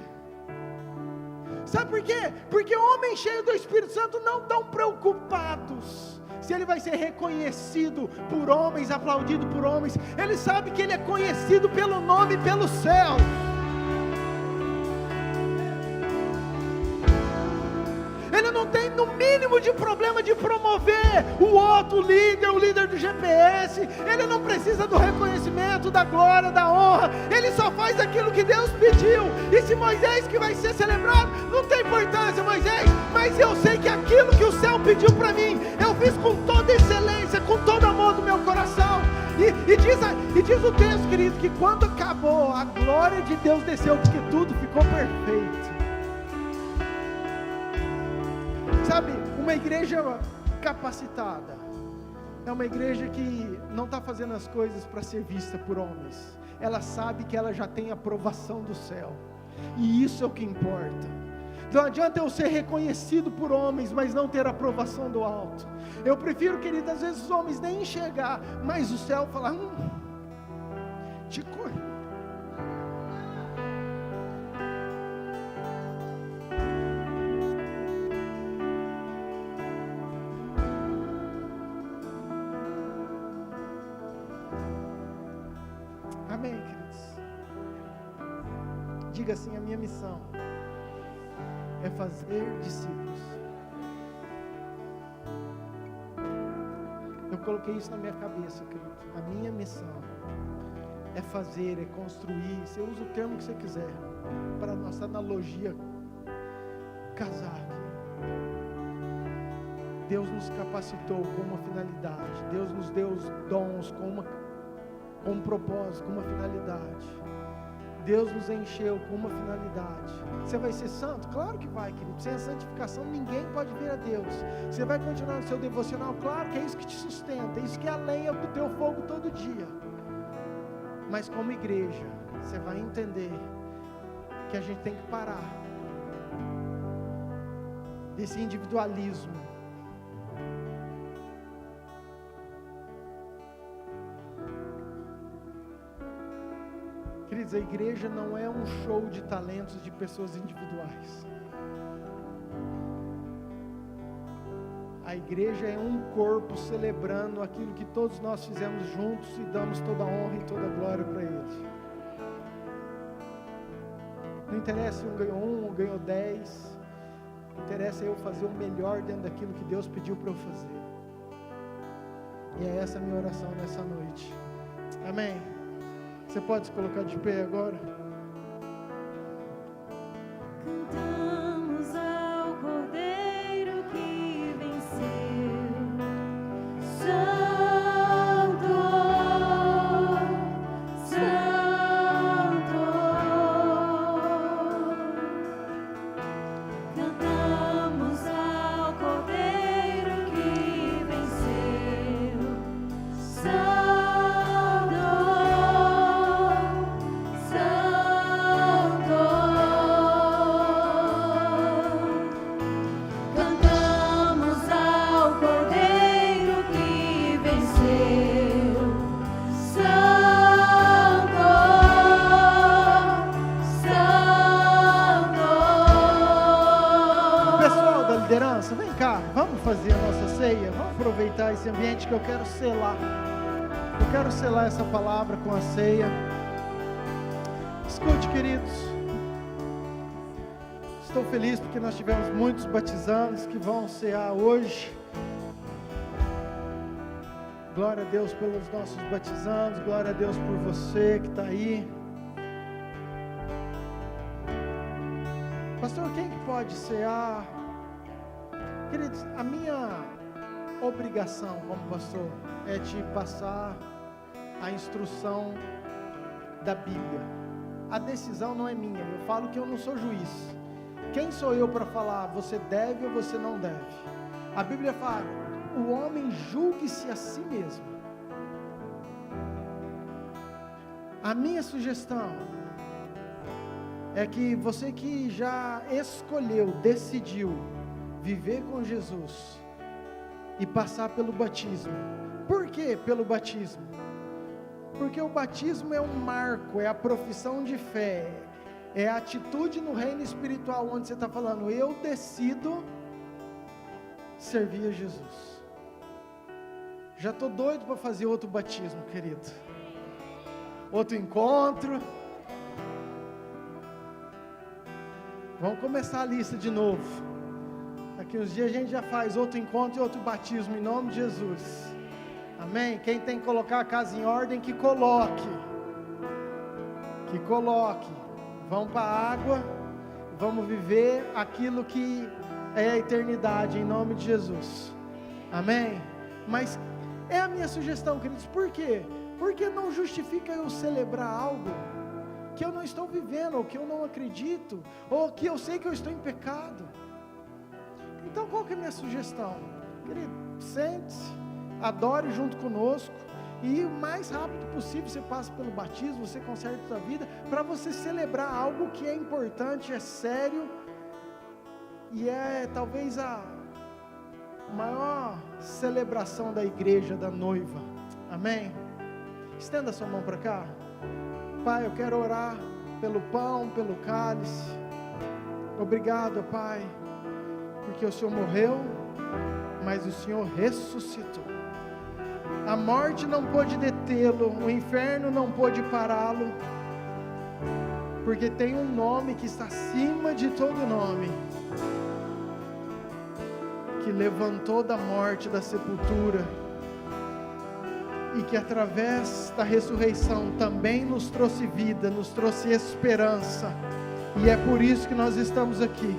Speaker 2: Sabe por quê? Porque homens cheios do Espírito Santo não estão preocupados se ele vai ser reconhecido por homens, aplaudido por homens. Ele sabe que ele é conhecido pelo nome e pelo céu. Ele não tem no mínimo de problema de promover o outro líder, o líder do GPS. Ele não precisa do reconhecimento, da glória, da honra. Ele só faz aquilo que Deus pediu. E se Moisés que vai ser celebrado, não tem importância, Moisés, mas eu sei que aquilo que o céu pediu para mim, eu fiz com toda excelência, com todo amor do meu coração. E diz o texto, querido, que quando acabou, a glória de Deus desceu, porque tudo ficou perfeito. Sabe, uma igreja capacitada é uma igreja que não está fazendo as coisas para ser vista por homens. Ela sabe que ela já tem aprovação do céu, e isso é o que importa. Não adianta eu ser reconhecido por homens, mas não ter aprovação do alto. Eu prefiro, querido, às vezes os homens nem enxergar, mas o céu falar, te corre. Amém, queridos? Diga assim: a minha missão é fazer discípulos. Eu coloquei isso na minha cabeça, querido. A minha missão é fazer, é construir. Você usa o termo que você quiser, para a nossa analogia casar aqui. Deus nos capacitou com uma finalidade. Deus nos deu os dons com um propósito, com uma finalidade. Deus nos encheu com uma finalidade. Você vai ser santo? Claro que vai, querido. Sem a santificação ninguém pode vir a Deus. Você vai continuar no seu devocional? Claro que é isso que te sustenta, é isso que é a lenha do teu fogo todo dia. Mas como igreja, você vai entender que a gente tem que parar desse individualismo. Queridos, a igreja não é um show de talentos de pessoas individuais. A igreja é um corpo celebrando aquilo que todos nós fizemos juntos e damos toda a honra e toda a glória para Ele. Não interessa se um ganhou 1 ou ganhou 10. Interessa eu fazer o melhor dentro daquilo que Deus pediu para eu fazer. E é essa a minha oração nessa noite. Amém. Você pode se colocar de pé agora?
Speaker 1: Cantamos ao Cordeiro que venceu. Santo, Santo. Cantamos ao Cordeiro que venceu. Santo. Santo,
Speaker 2: cá, vamos fazer a nossa ceia, vamos aproveitar esse ambiente que eu quero selar. Eu quero selar essa palavra com a ceia. Escute, queridos, estou feliz porque nós tivemos muitos batizandos que vão cear hoje. Glória a Deus pelos nossos batizandos, glória a Deus por você que está aí. Pastor, quem que pode cear? Queridos, a minha obrigação como pastor é te passar a instrução da Bíblia. A decisão não é minha, eu falo que eu não sou juiz. Quem sou eu para falar você deve ou você não deve? A Bíblia fala, o homem julgue-se a si mesmo. A minha sugestão é que você que já escolheu, decidiu viver com Jesus e passar pelo batismo. Por que pelo batismo? Porque o batismo é um marco, é a profissão de fé, é a atitude no reino espiritual, onde você está falando, eu decido servir a Jesus. Já estou doido para fazer outro batismo, querido. Outro encontro. Vamos começar a lista de novo. Daqui uns dias a gente já faz outro encontro e outro batismo em nome de Jesus. Amém? Quem tem que colocar a casa em ordem, que coloque. Que coloque. Vamos para a água. Vamos viver aquilo que é a eternidade em nome de Jesus. Amém? Mas é a minha sugestão, queridos. Por quê? Porque não justifica eu celebrar algo que eu não estou vivendo, ou que eu não acredito, ou que eu sei que eu estou em pecado. Então qual que é a minha sugestão? Querido, sente-se, adore junto conosco, e o mais rápido possível você passa pelo batismo, você conserta a sua vida, para você celebrar algo que é importante, é sério, e é talvez a maior celebração da igreja, da noiva. Amém? Estenda sua mão para cá. Pai, eu quero orar pelo pão, pelo cálice. Obrigado, Pai, porque o Senhor morreu, mas o Senhor ressuscitou. A morte não pôde detê-lo, o inferno não pôde pará-lo, porque tem um nome que está acima de todo nome, que levantou da morte, da sepultura, e que através da ressurreição também nos trouxe vida, nos trouxe esperança, e é por isso que nós estamos aqui.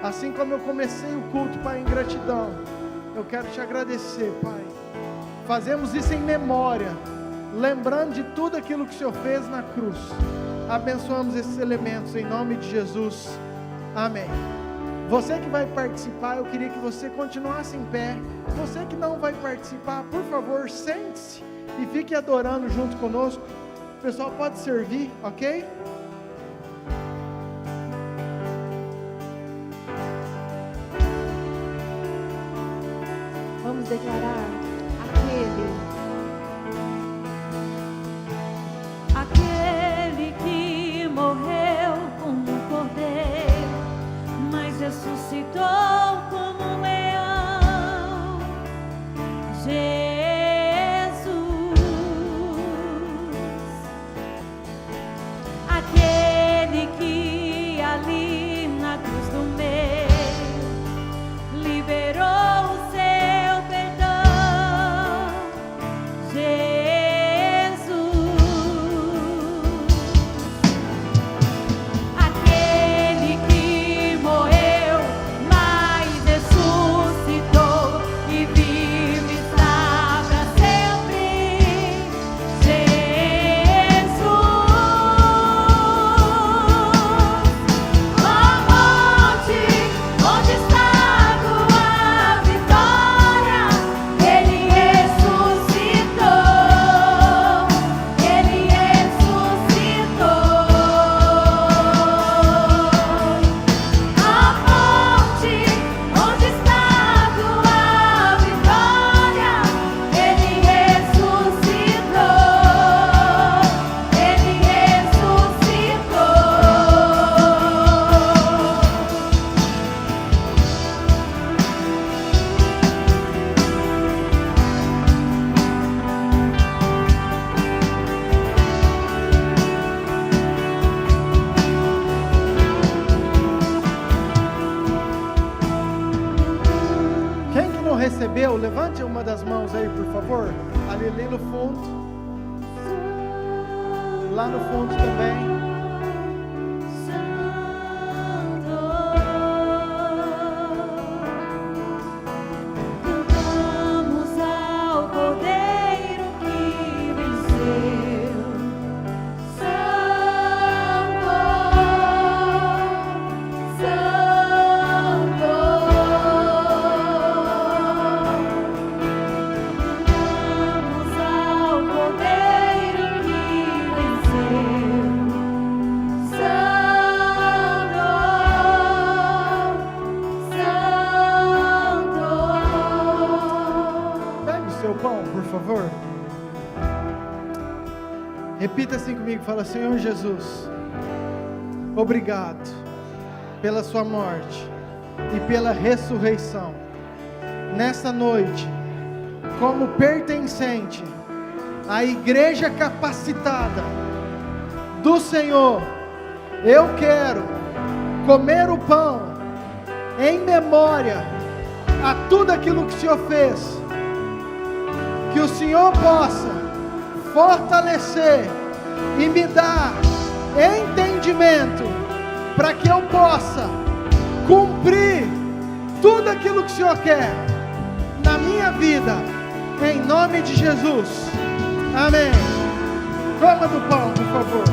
Speaker 2: Assim como eu comecei o culto, Pai, em gratidão, eu quero te agradecer, Pai. Fazemos isso em memória, lembrando de tudo aquilo que o Senhor fez na cruz. Abençoamos esses elementos em nome de Jesus, amém. Você que vai participar, eu queria que você continuasse em pé. Você que não vai participar, por favor, sente-se e fique adorando junto conosco. O pessoal pode servir, ok?
Speaker 1: Vamos declarar aquele que morreu como um cordeiro, mas ressuscitou como um leão. Jesus, aquele que ali na cruz do meio liberou o seu perdão. Jesus, aquele que morreu, mas ressuscitou.
Speaker 2: recebeu, levante uma das mãos aí, por favor. Ali no fundo. Lá no fundo também. Repita assim comigo, fala: Senhor Jesus, obrigado pela sua morte e pela ressurreição. Nesta noite, como pertencente à igreja capacitada do Senhor, eu quero comer o pão em memória a tudo aquilo que o Senhor fez. Que o Senhor possa fortalecer e me dar entendimento para que eu possa cumprir tudo aquilo que o Senhor quer na minha vida, em nome de Jesus, amém. Coma do pão, por favor.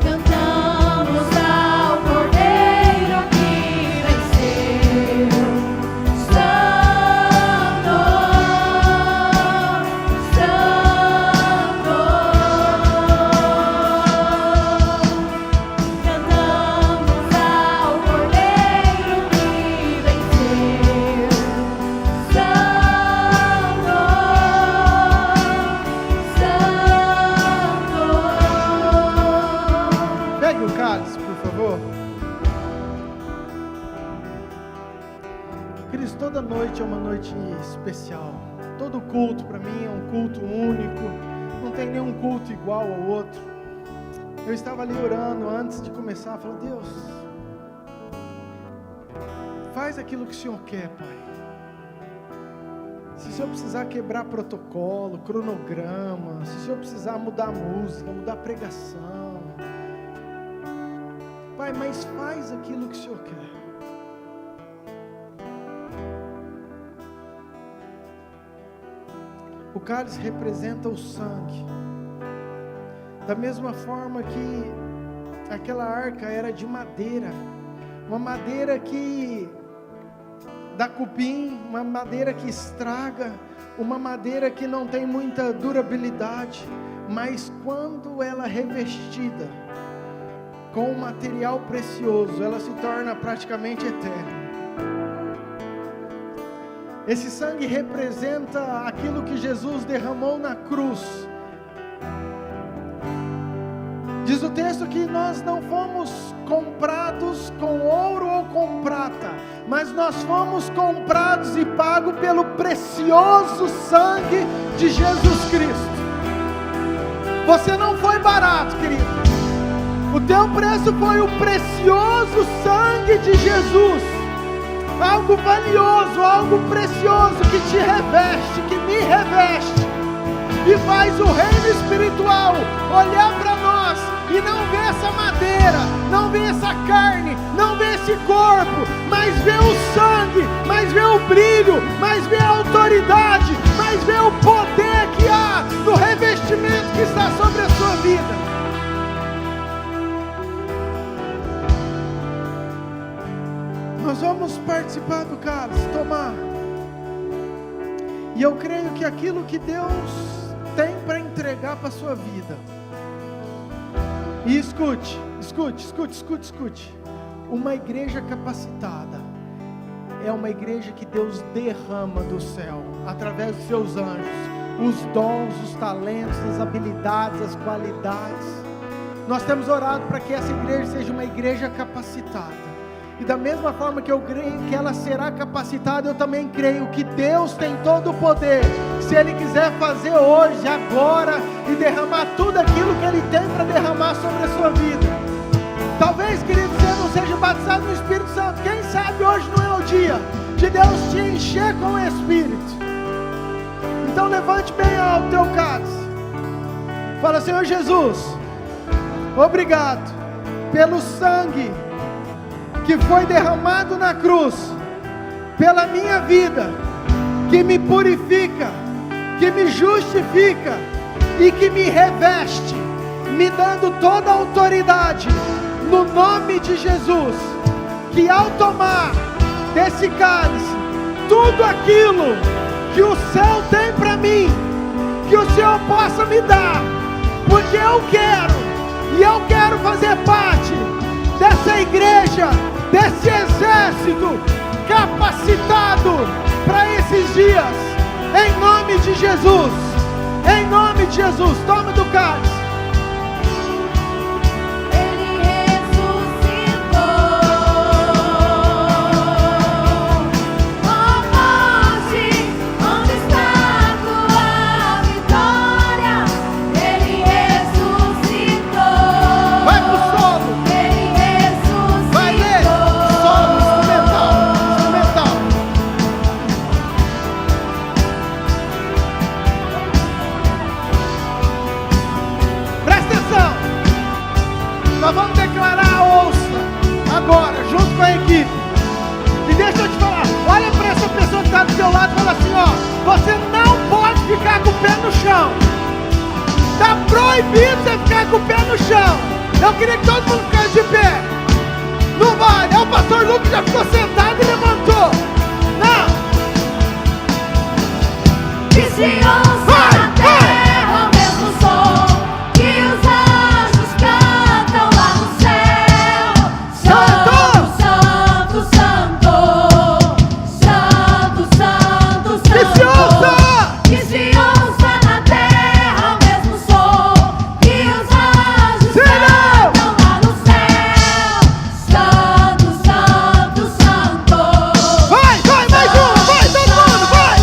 Speaker 1: Cantamos ao Cordeiro que venceu.
Speaker 2: Toda noite é uma noite especial. Todo culto para mim é um culto único. Não tem nenhum culto igual ao outro. Eu estava ali orando antes de começar, falando: Deus, faz aquilo que o Senhor quer, Pai. Se o Senhor precisar quebrar protocolo, cronograma, se o Senhor precisar mudar música, mudar pregação, Pai, mas faz aquilo que o Senhor quer. O cálice representa o sangue. Da mesma forma que aquela arca era de madeira, uma madeira que dá cupim, uma madeira que estraga, uma madeira que não tem muita durabilidade, mas quando ela é revestida com um material precioso, ela se torna praticamente eterna. Esse sangue representa aquilo que Jesus derramou na cruz. Diz o texto que nós não fomos comprados com ouro ou com prata, mas nós fomos comprados e pagos pelo precioso sangue de Jesus Cristo. Você não foi barato, querido. O teu preço foi o precioso sangue de Jesus. Algo valioso, algo precioso que te reveste, que me reveste, e faz o reino espiritual olhar para nós e não ver essa madeira, não ver essa carne, não ver esse corpo, mas ver o sangue, mas ver o brilho, mas ver a autoridade, mas ver o poder que há no revestimento que está sobre a sua vida. Nós vamos participar do cálice, tomar. E eu creio que aquilo que Deus tem para entregar para a sua vida. E escute. Uma igreja capacitada é uma igreja que Deus derrama do céu, através dos seus anjos, os dons, os talentos, as habilidades, as qualidades. Nós temos orado para que essa igreja seja uma igreja capacitada. E da mesma forma que eu creio que ela será capacitada, eu também creio que Deus tem todo o poder, se Ele quiser fazer hoje, agora, e derramar tudo aquilo que Ele tem para derramar sobre a sua vida. Talvez, querido, você não seja batizado no Espírito Santo, quem sabe hoje não é o dia, de Deus te encher com o Espírito. Então levante bem alto o teu cálice. Fala: Senhor Jesus, obrigado pelo sangue que foi derramado na cruz, pela minha vida, que me purifica, que me justifica e que me reveste, me dando toda a autoridade, no nome de Jesus, que ao tomar desse cálice, tudo aquilo que o céu tem para mim, que o Senhor possa me dar, porque eu quero, e eu quero fazer parte dessa igreja, desse exército capacitado para esses dias, em nome de Jesus, em nome de Jesus. Toma do cálice. Nós vamos declarar, ouça agora, junto com a equipe. E deixa eu te falar, olha para essa pessoa que está do seu lado e fala assim: ó, você não pode ficar com o pé no chão. Está proibido você ficar com o pé no chão. Eu queria que todo mundo ficasse de pé. Não vai, o pastor Lucas já ficou sentado e levantou. Não.
Speaker 1: Que se ouça na terra o mesmo som que os anjos cantam lá no céu. Santo, santo, santo, santo, santo, santo.
Speaker 2: Que se ouça!
Speaker 1: Que se ouça na terra o mesmo som que os anjos cantam lá no céu. Santo, santo, santo.
Speaker 2: Vai, mais um, vai, todo mundo, vai!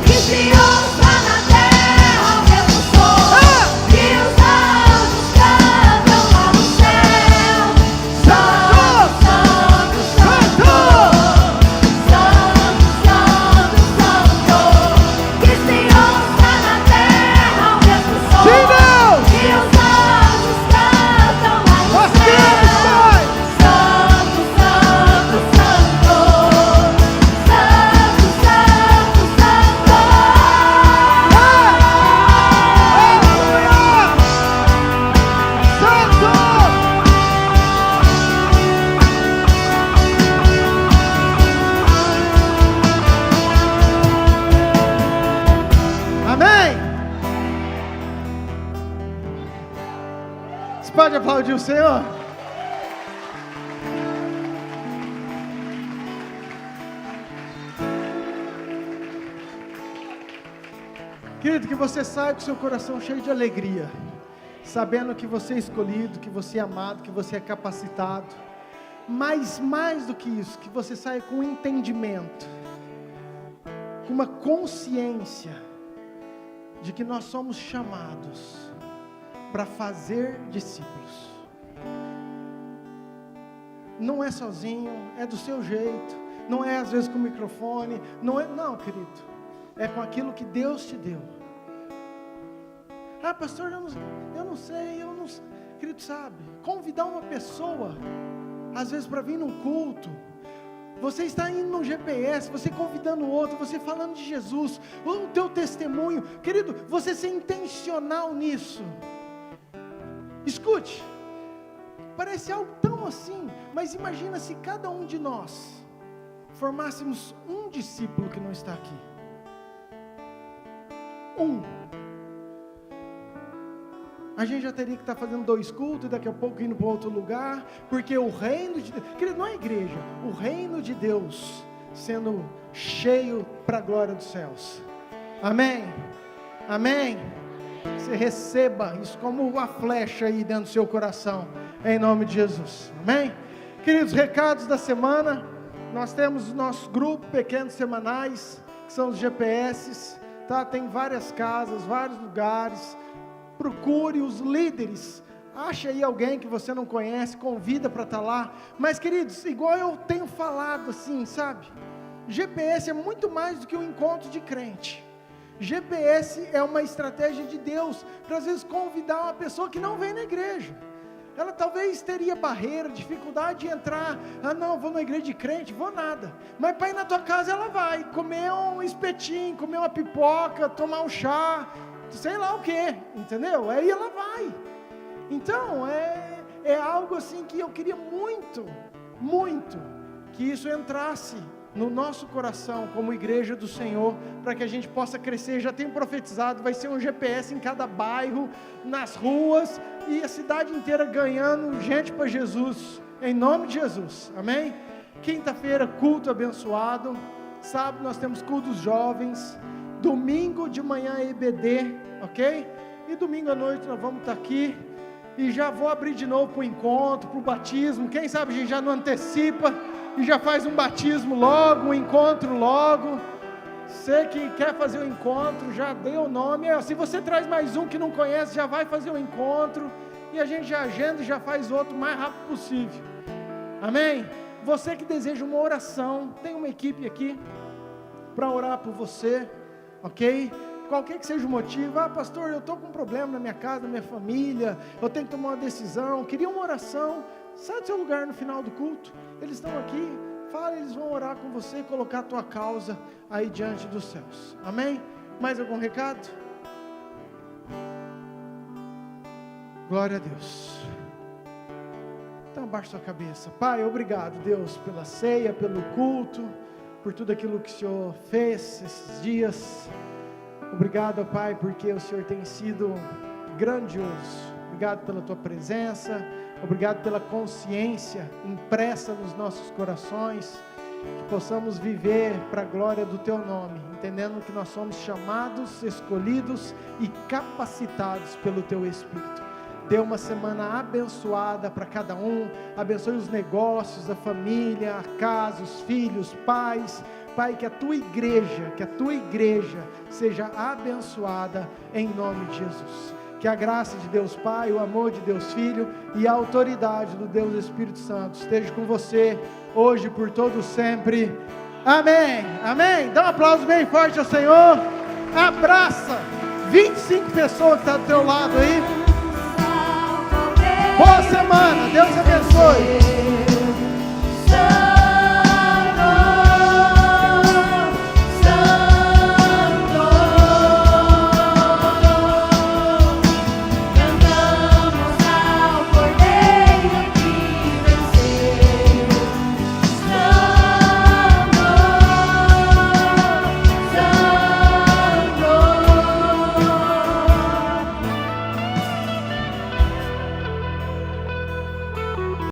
Speaker 1: Que se ouça na terra o mesmo som que os anjos cantam lá no céu. Santo, santo, santo, santo, santo, santo. Que se ouça na terra o mesmo som
Speaker 2: Sim, Deus!
Speaker 1: que os anjos cantam lá no
Speaker 2: Nós
Speaker 1: céu.
Speaker 2: queremos, Pai!
Speaker 1: Santo, santo, santo, santo, santo, santo.
Speaker 2: Aleluia! Santo! Amém! Você pode aplaudir o Senhor? Querido, que você saia com seu coração cheio de alegria, sabendo que você é escolhido, que você é amado, que você é capacitado, mas mais do que isso, que você saia com entendimento, com uma consciência de que nós somos chamados para fazer discípulos. Não é sozinho, é do seu jeito, não é às vezes com o microfone, não, querido, é com aquilo que Deus te deu. Ah, pastor, eu não sei, querido, sabe, convidar uma pessoa, às vezes para vir num culto, você está indo no GPS, você convidando o outro, você falando de Jesus, o teu testemunho, querido, você ser intencional nisso. Escute, parece algo tão assim, mas imagina se cada um de nós formássemos um discípulo que não está aqui. A gente já teria que estar fazendo 2 cultos e daqui a pouco indo para outro lugar, porque o reino de Deus, querido, não é igreja, o reino de Deus sendo cheio para a glória dos céus. Amém? Amém? Você receba isso como uma flecha aí dentro do seu coração, em nome de Jesus. Amém? Queridos, recados da semana, nós temos o nosso grupo Pequenos Semanais, que são os GPS, tá? Tem várias casas, vários lugares. Procure os líderes acha aí alguém que você não conhece, convida para estar lá. Mas, queridos, igual eu tenho falado assim, sabe? GPS é muito mais do que um encontro de crente. GPS é uma estratégia de Deus para às vezes convidar uma pessoa que não vem na igreja. Ela talvez teria barreira, dificuldade de entrar. Ah, não, vou na igreja de crente, vou nada. Mas para ir na tua casa ela vai comer um espetinho, comer uma pipoca, tomar um chá, sei lá o que, entendeu? Aí ela vai. Então, é algo assim que eu queria muito, muito que isso entrasse no nosso coração como igreja do Senhor, para que a gente possa crescer. Já tenho profetizado, vai ser um GPS em cada bairro, nas ruas, e a cidade inteira ganhando gente para Jesus, em nome de Jesus, amém? Quinta-feira, culto abençoado. Sábado nós temos cultos jovens. Domingo de manhã EBD, ok? E domingo à noite nós vamos estar aqui. E já vou abrir de novo para o encontro, para o batismo. Quem sabe a gente já não antecipa e já faz um batismo logo, um encontro logo. Você que quer fazer o encontro, já dê o nome. Se você traz mais um que não conhece, já vai fazer o encontro. E a gente já agenda e já faz outro o mais rápido possível. Amém? Você que deseja uma oração, tem uma equipe aqui para orar por você, ok? Qualquer que seja o motivo, pastor, eu estou com um problema na minha casa, na minha família, eu tenho que tomar uma decisão, queria uma oração, sai do seu lugar no final do culto, eles estão aqui, fala, eles vão orar com você e colocar a tua causa aí diante dos céus, amém? Mais algum recado? Glória a Deus. Então abaixa sua cabeça. Pai, obrigado, Deus, pela ceia, pelo culto, por tudo aquilo que o Senhor fez esses dias. Obrigado, Pai, porque o Senhor tem sido grandioso. Obrigado pela Tua presença. Obrigado pela consciência impressa nos nossos corações. Que possamos viver para a glória do Teu nome, entendendo que nós somos chamados, escolhidos e capacitados pelo Teu Espírito. Dê uma semana abençoada para cada um. Abençoe os negócios, a família, a casa, os filhos, pais. Pai, que a Tua igreja seja abençoada em nome de Jesus. Que a graça de Deus Pai, o amor de Deus Filho e a autoridade do Deus Espírito Santo esteja com você hoje por todo sempre. Amém. Amém. Dá um aplauso bem forte ao Senhor. Abraça 25 pessoas que estão do teu lado aí. Boa semana, Deus abençoe.